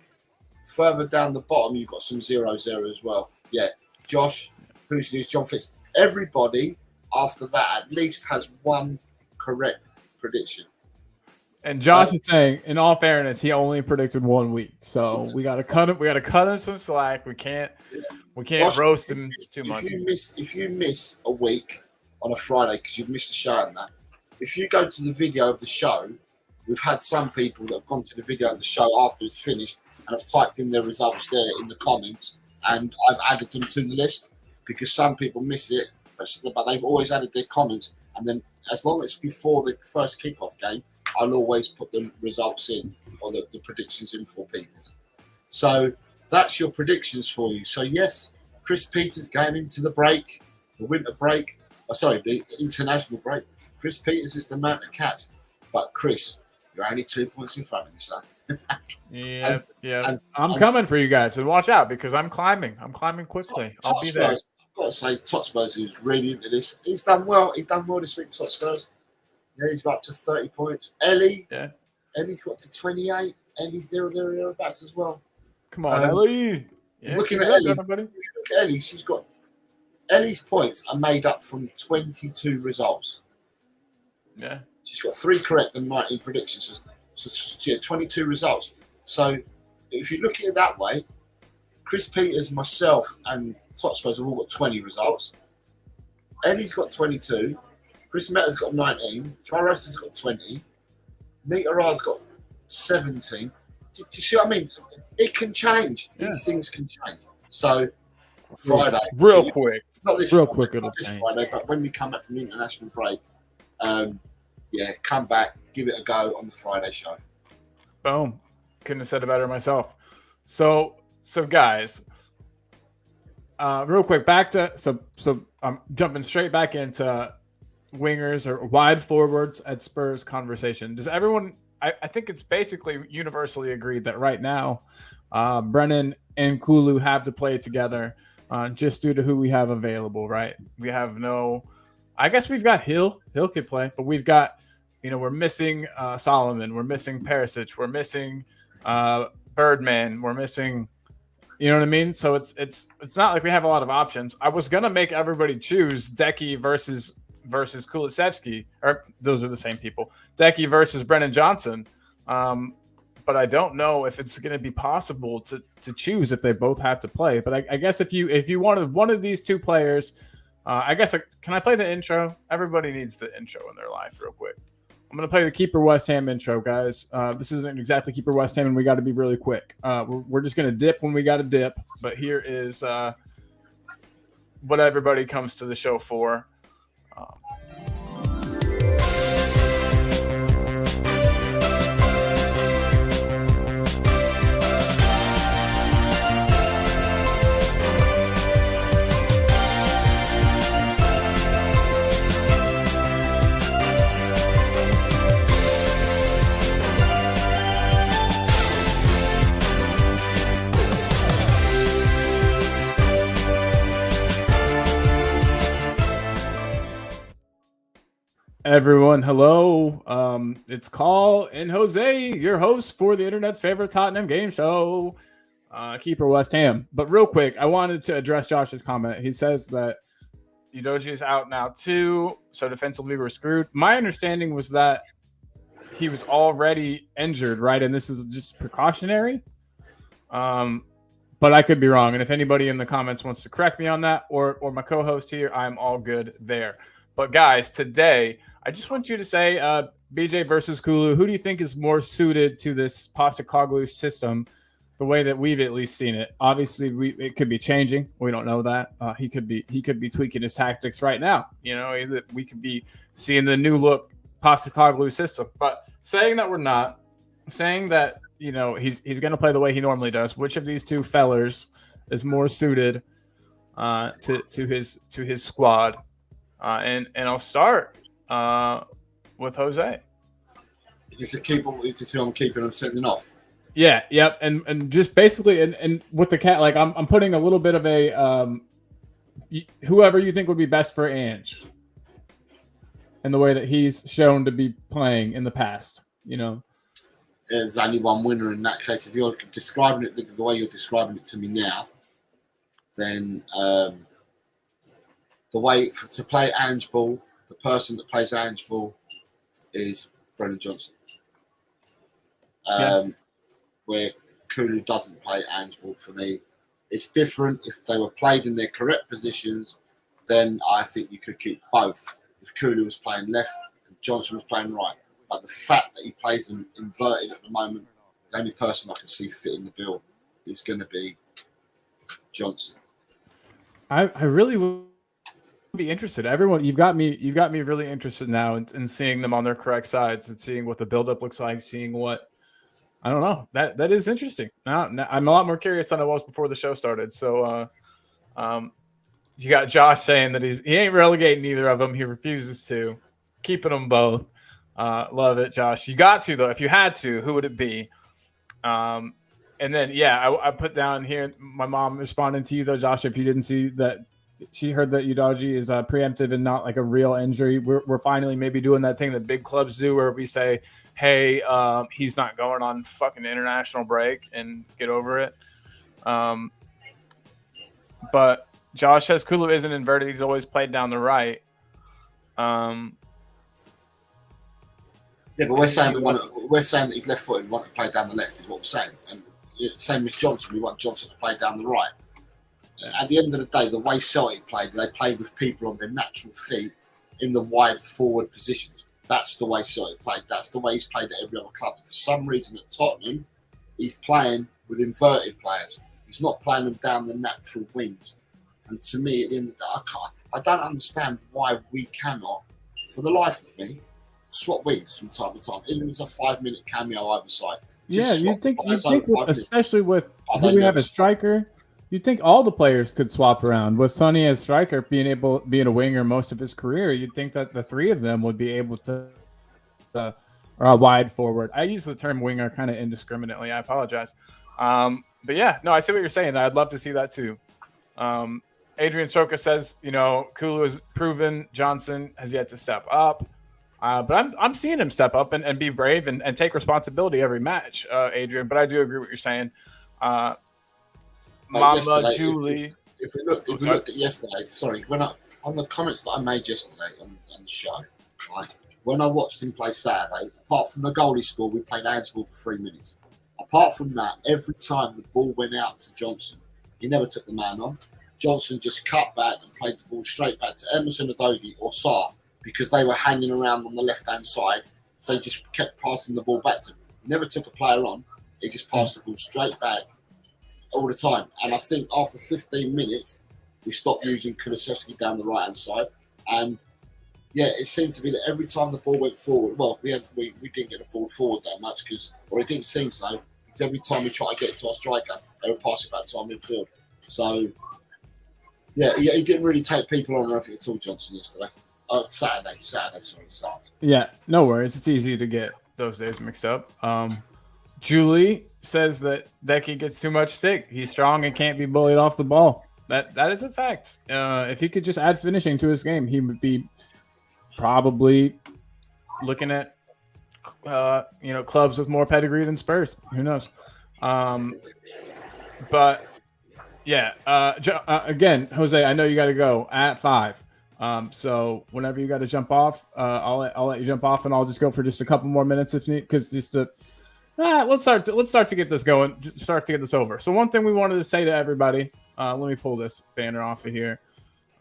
further down the bottom, you've got some 0s there as well. Yeah. Josh, Who's News, John Fitz. Everybody after that at least has 1 correct prediction.
And Josh is saying, in all fairness, he only predicted 1 week, so we got to cut him. We got to cut him some slack. We can't
Josh,
roast him too much.
If you miss a week on a Friday because you've missed a show and that, if you go to the video of the show, we've had some people that have gone to the video of the show after it's finished and have typed in their results there in the comments, and I've added them to the list because some people miss it, but they've always added their comments, and then as long as it's before the first kickoff game, I'll always put the results in or the predictions in for people. So that's your predictions for you. So yes, Chris Peters going into the break, the winter break, the international break. Chris Peters is the man of cats. But Chris, you're only 2 points in front of me, son.
Yeah. I'm coming for you guys, so watch out because I'm climbing. I'm climbing quickly. I'll be there.
I've got to say, Tot Spurs, who's really into this, he's done well. He's done well this week, Tot Spurs. Yeah, he's got up to 30 points. Ellie's got to 28. Ellie's thereabouts as well.
Come on, Ellie.
Yeah, looking at Ellie, Ellie's points are made up from 22 results.
Yeah.
She's got 3 correct and 19 predictions. So she had 22 results. So if you look at it that way, Chris Peters, myself, and Tot Spurs have all got 20 results. Ellie's got 22. Chris Meta's got 19. Dry Roaster's got 20. Nita R's got 17. Do you see what I mean? It can change. Yeah. These things can change. So Friday,
real quick,
not this
real
Friday,
quick,
not this Friday, but when we come back from the international break, come back, give it a go on the Friday show.
Boom. Couldn't have said it better myself. So guys, real quick, back to so I'm jumping straight back into wingers or wide forwards at Spurs conversation? Does everyone? I think it's basically universally agreed that right now, Brennan and Kulu have to play together, just due to who we have available. Right? We have no. I guess we've got Hill. Hill could play, but we've got, we're missing Solomon. We're missing Perisic. We're missing Birdman. We're missing. You know what I mean? So it's not like we have a lot of options. I was gonna make everybody choose Decky versus Kulusevski, or those are the same people. Decky versus Brennan Johnson, but I don't know if it's gonna be possible to choose if they both have to play. But I guess if you wanted one of these two players, I guess can I play the intro? Everybody needs the intro in their life real quick. I'm going to play the Keeper West Ham intro, guys. This isn't exactly Keeper West Ham, and we got to be really quick. We're just going to dip when we got to dip. But here is what everybody comes to the show for. Everyone, hello. It's Call and Jose, your hosts for the internet's favorite Tottenham game show, Keeper West Ham. But real quick, I wanted to address Josh's comment. He says that Udogie is out now too, so defensively we're screwed. My understanding was that he was already injured, right? And this is just precautionary. But I could be wrong. And if anybody in the comments wants to correct me on that, or my co-host here, I'm all good there. But guys, today I just want you to say BJ versus Kulu. Who do you think is more suited to this Postecoglou system, the way that we've at least seen it? Obviously, it could be changing. We don't know that. He could be tweaking his tactics right now. We could be seeing the new look Postecoglou system. But saying that we're not, saying that he's going to play the way he normally does. Which of these two fellers is more suited to his squad? And I'll start with Jose.
Is this a keeper? Is this who I'm keeping and sending off?
Yeah, yep. And just basically, and with the cat, like I'm putting a little bit of a whoever you think would be best for Ange, and the way that he's shown to be playing in the past.
There's only one winner in that case. If you're describing it the way you're describing it to me now, then the way to play Ange ball, the person that plays Ange ball is Brennan Johnson. Where Kulu doesn't play Ange ball for me. It's different. If they were played in their correct positions, then I think you could keep both. If Kulu was playing left and Johnson was playing right. But the fact that he plays them inverted at the moment, the only person I can see fitting the bill is going to be Johnson.
I really would be interested. Everyone, you've got me really interested now in seeing them on their correct sides and seeing what the buildup looks like, seeing what I don't know. That is interesting. Now I'm a lot more curious than I was before the show started. So you got Josh saying that he ain't relegating either of them. He refuses to. Keeping them both. Love it, Josh. You got to, though. If you had to, who would it be? And then, I put down here my mom responding to you, though, Josh, if you didn't see that. She heard that Udogie is preemptive and not like a real injury. We're finally maybe doing that thing that big clubs do where we say, hey, he's not going on fucking international break and get over it. But Josh says Kulu isn't inverted. He's always played down the right.
Yeah, but we're saying that he's left-footed. We want to play down the left is what we're saying. And same as Johnson, we want Johnson to play down the right. At the end of the day, the way Celtic played, they played with people on their natural feet in the wide forward positions. That's the way Celtic played. That's the way he's played at every other club. For some reason at Tottenham, he's playing with inverted players. He's not playing them down the natural wings. And to me, at the end of the day, I don't understand why we cannot, for the life of me, swap wings from time to time. Even if it's a 5-minute cameo either side.
You'd think especially with who we have a striker.
you'd think all the players could swap around. With Sonny as striker, being a winger most of his career, you'd think that the three of them would be able to or a wide forward. I use the term winger kind of indiscriminately. I apologize. But yeah, no, I see what you're saying. I'd love to see that too. Adrian Stroka says, Kulu has proven, Johnson has yet to step up. But I'm seeing him step up and be brave and take responsibility every match, Adrian. But I do agree with what you're saying. Mama Julie.
If we looked at yesterday, on the comments that I made yesterday on the show, right, when I watched him play Saturday, apart from the goal he scored, we played handball for 3 minutes. Apart from that, every time the ball went out to Johnson, he never took the man on. Johnson just cut back and played the ball straight back to Emerson Adogi or Sarr because they were hanging around on the left-hand side. So he just kept passing the ball back to him. He never took a player on. He just passed the ball straight back all the time. And I think after 15 minutes, we stopped using Kulusevski down the right-hand side. And yeah, it seemed to be that every time the ball went forward, well, we didn't get the ball forward that much or it didn't seem so, because every time we tried to get it to our striker, they would pass it back to our midfield. So, yeah, he didn't really take people on or anything at all, Johnson, yesterday. Saturday.
Yeah, no worries. It's easy to get those days mixed up. Julie says that Decky gets too much stick. He's strong and can't be bullied off the ball. That is a fact. If he could just add finishing to his game, he would be probably looking at clubs with more pedigree than Spurs. Who knows? But yeah, again, Jose, I know you got to go at 5. So whenever you got to jump off, I'll let you jump off, and I'll just go for just a couple more minutes if need, because let's start to get this going, start to get this over. So one thing we wanted to say to everybody, let me pull this banner off of here.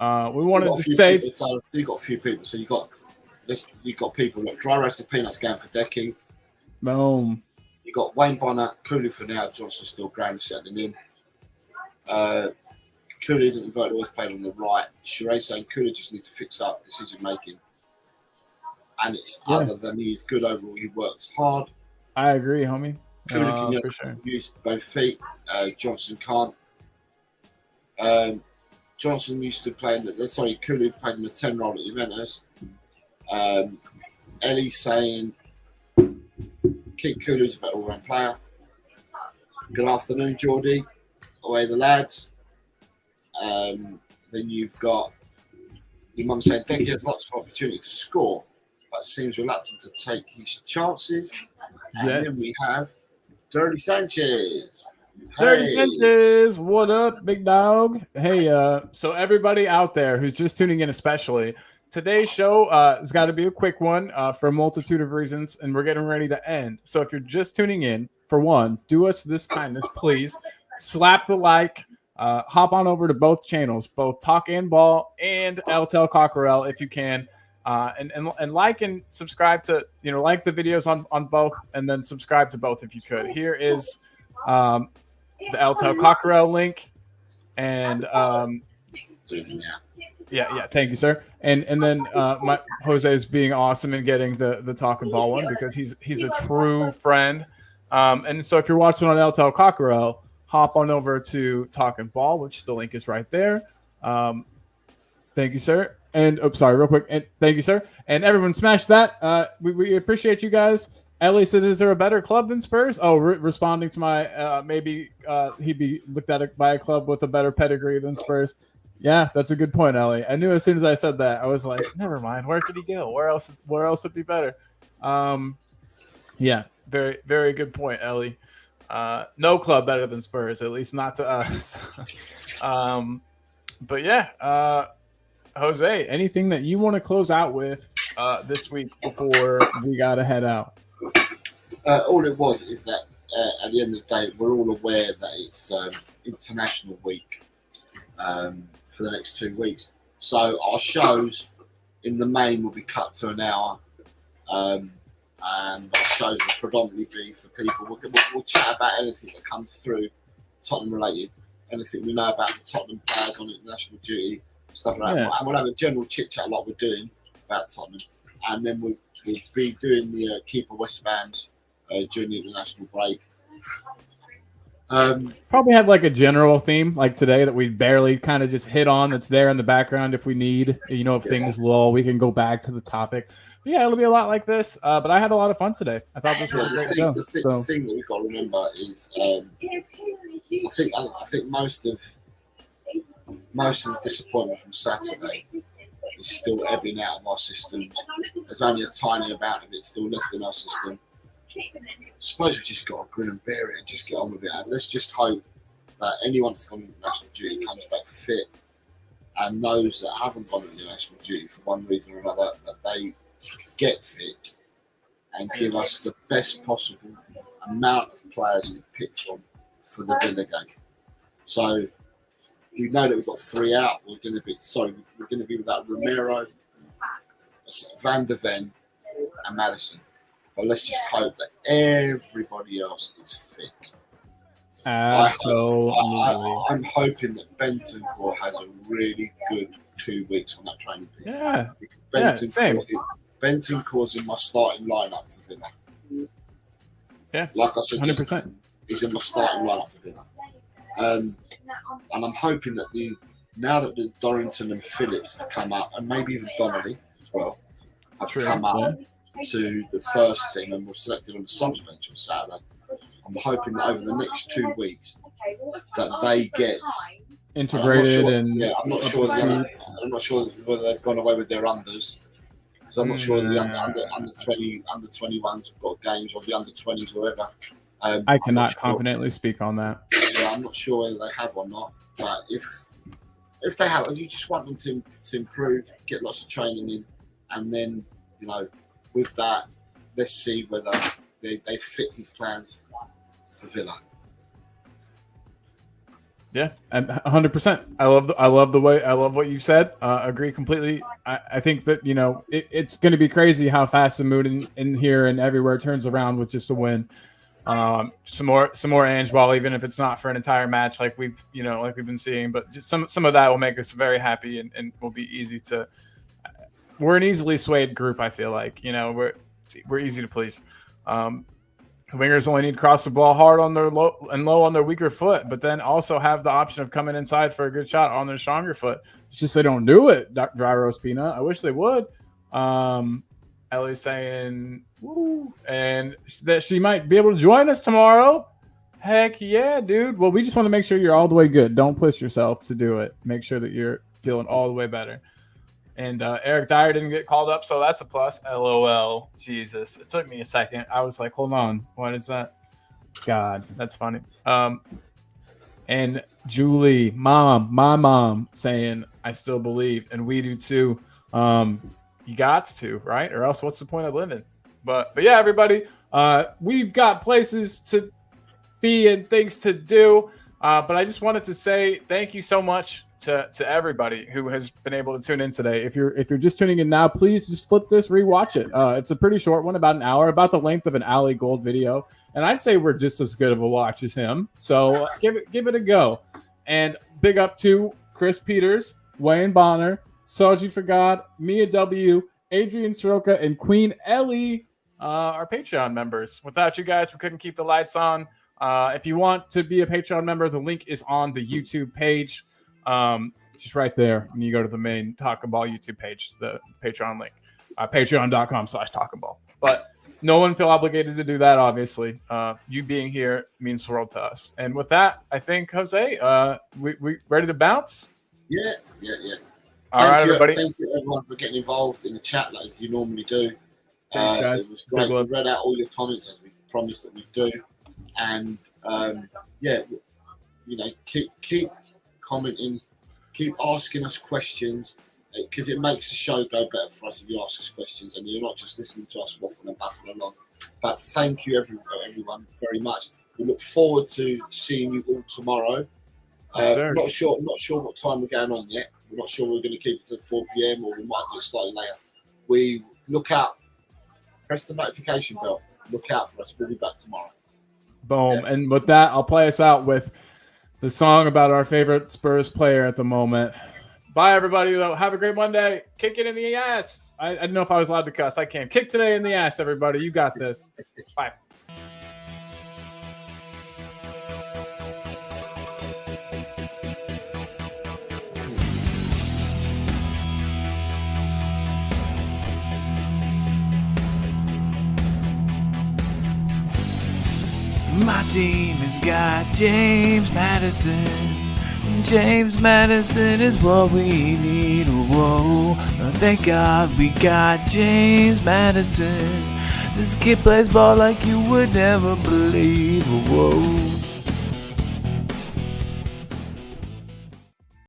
We wanted to say,
so you got a few people. So you got people like Dry Roasted Peanuts going for Decky.
Boom.
You got Wayne Bonner, Kulu for now. Johnson still ground settling in. Kulu isn't inverted, always played on the right. Sheree saying Kulu just needs to fix up decision making. And it's other than he's good overall, he works hard.
I agree, homie.
Kulu
for sure.
Use both feet. Johnson can't. Johnson used to play Kulu played in the 10 role at Juventus. Ellie's saying keep Kulu as a better all-round player. Good afternoon, Geordie. Away the lads. Then you've got your mum saying Decky has lots of opportunity to score, but seems reluctant to take his chances. And then we have Dirty Sanchez.
Dirty Sanchez, what up, big dog? Hey, so everybody out there who's just tuning in, especially today's show has got to be a quick one for a multitude of reasons, and we're getting ready to end. So if you're just tuning in, for one, do us this kindness, please. Slap the like. Hop on over to both channels, both Talk and Ball and LTL Cockerell, if you can, and like and subscribe to like the videos on both, and then subscribe to both if you could. Here is the LTL Cockerell link, and yeah, thank you, sir. And then my Jose is being awesome and getting the Talk and Ball one because he's a true friend. And so if you're watching on LTL Cockerell, hop on over to Talk and Ball, which the link is right there. Thank you, sir. And real quick. And thank you, sir. And everyone smash that. We appreciate you guys. Ellie says, is there a better club than Spurs? Oh, responding to my maybe he'd be looked at by a club with a better pedigree than Spurs. Yeah, that's a good point, Ellie. I knew as soon as I said that, I was like, never mind. Where could he go? Where else would be better? Yeah, very, very good point, Ellie. No club better than Spurs, at least not to us. But yeah, Jose, anything that you want to close out with this week before we got to head out?
All it was is that at the end of the day, we're all aware that it's International Week for the next 2 weeks. So our shows in the main will be cut to an hour. And our shows will predominantly be for people. We'll chat about anything that comes through Tottenham related, anything we know about the Tottenham players on international duty, stuff like that. And we'll have a general chit chat like we're doing about Tottenham. And then we'll be doing the Keeper West Bands during the international break.
Probably have like a general theme like today that we barely kind of just hit on. That's there in the background if we need. If things lull, we can go back to the topic. But yeah, it'll be a lot like this. But I had a lot of fun today. I thought this was a great show.
The thing that we've got to remember is, I think most of the disappointment from Saturday is still ebbing out of our systems. There's only a tiny amount of it still left in our system. I suppose we've just got to grin and bear it and just get on with it. And let's just hope that anyone that's gone into national duty comes back fit, and those that haven't gone into national duty for one reason or another, that they get fit and give us the best possible amount of players to pick from for the Villa game. So we know that we've got 3 out. We're going to be without Romero, Van der Ven, and Maddison. But let's just hope that everybody else is fit.
Absolutely.
I'm hoping that Bentancur has a really good 2 weeks on that training pitch.
Yeah. Same.
Bentancur's in my starting lineup for Villa.
Yeah.
Like I said,
100%.
He's in my starting lineup for Villa. And I'm hoping that now that the Dorrington and Phillips have come up, and maybe even Donnelly as well, have come up to the first team and were selected on the subs bench on Saturday. I'm hoping that over the next 2 weeks that they get
integrated
I'm not sure whether they've gone away with their unders. So I'm not sure the under 21s have got games, or the under 20s, whoever.
I cannot confidently speak on that.
Yeah, I'm not sure whether they have or not. But if they have, you just want them to improve, get lots of training in, and then with that, let's see whether they fit his plans for Villa.
Yeah, and 100%. I love what you said. Agree completely. I think that it's going to be crazy how fast the mood in here and everywhere turns around with just a win. Some more Ange ball, even if it's not for an entire match, like we've been seeing. But just some of that will make us very happy and will be easy to. We're an easily swayed group. I feel like we're easy to please. Wingers only need to cross the ball hard on their low on their weaker foot, but then also have the option of coming inside for a good shot on their stronger foot. It's just they don't do it. Dry roast peanut. I wish they would. Ellie's saying, woo, and that she might be able to join us tomorrow. Heck yeah, dude. Well, we just want to make sure you're all the way good. Don't push yourself to do it. Make sure that you're feeling all the way better. And Eric Dyer didn't get called up, so that's a plus. LOL. Jesus. It took me a second. I was like, hold on. What is that? God, that's funny. And Julie, my mom, saying, I still believe, and we do too. You got to, right? Or else what's the point of living? But yeah, everybody, we've got places to be and things to do. But I just wanted to say thank you so much to everybody who has been able to tune in today. If you're just tuning in now, please just flip this, rewatch it. It's a pretty short one, about an hour, about the length of an Ali Gold video. And I'd say we're just as good of a watch as him. So give it a go. And big up to Chris Peters, Wayne Bonner, Soji Fagad, Mia W, Adrian Soroka, and Queen Ellie, our Patreon members. Without you guys, we couldn't keep the lights on. If you want to be a Patreon member, the link is on the YouTube page. Just right there when you go to the main Talking Ball YouTube page, the Patreon link, patreon.com/talkingball. But no one feel obligated to do that, obviously. You being here means the world to us. And with that, I think, Jose, we ready to bounce?
Yeah.
All right, everybody.
Thank you, everyone, for getting involved in the chat like you normally do.
Thanks, guys.
It was great. We read out all your comments as we promised that we do. And, keep commenting, keep asking us questions, because it makes the show go better for us if you ask us questions and you're not just listening to us waffle and baffle along. But thank you, everyone, very much. We look forward to seeing you all tomorrow. Not sure what time we're going on yet. We're not sure we're going to keep it at 4 p.m. or we might do it slightly later. We look out. Press the notification bell. Look out for us. We'll be back tomorrow.
Boom. Yeah. And with that, I'll play us out with the song about our favorite Spurs player at the moment. Bye, everybody, though. Have a great Monday. Kick it in the ass. I didn't know if I was allowed to cuss. I can't. Kick today in the ass, everybody. You got this. Bye.
My team has got James Madison. James Madison is what we need. Whoa, thank God we got James Madison. This kid plays ball like you would never believe. Whoa.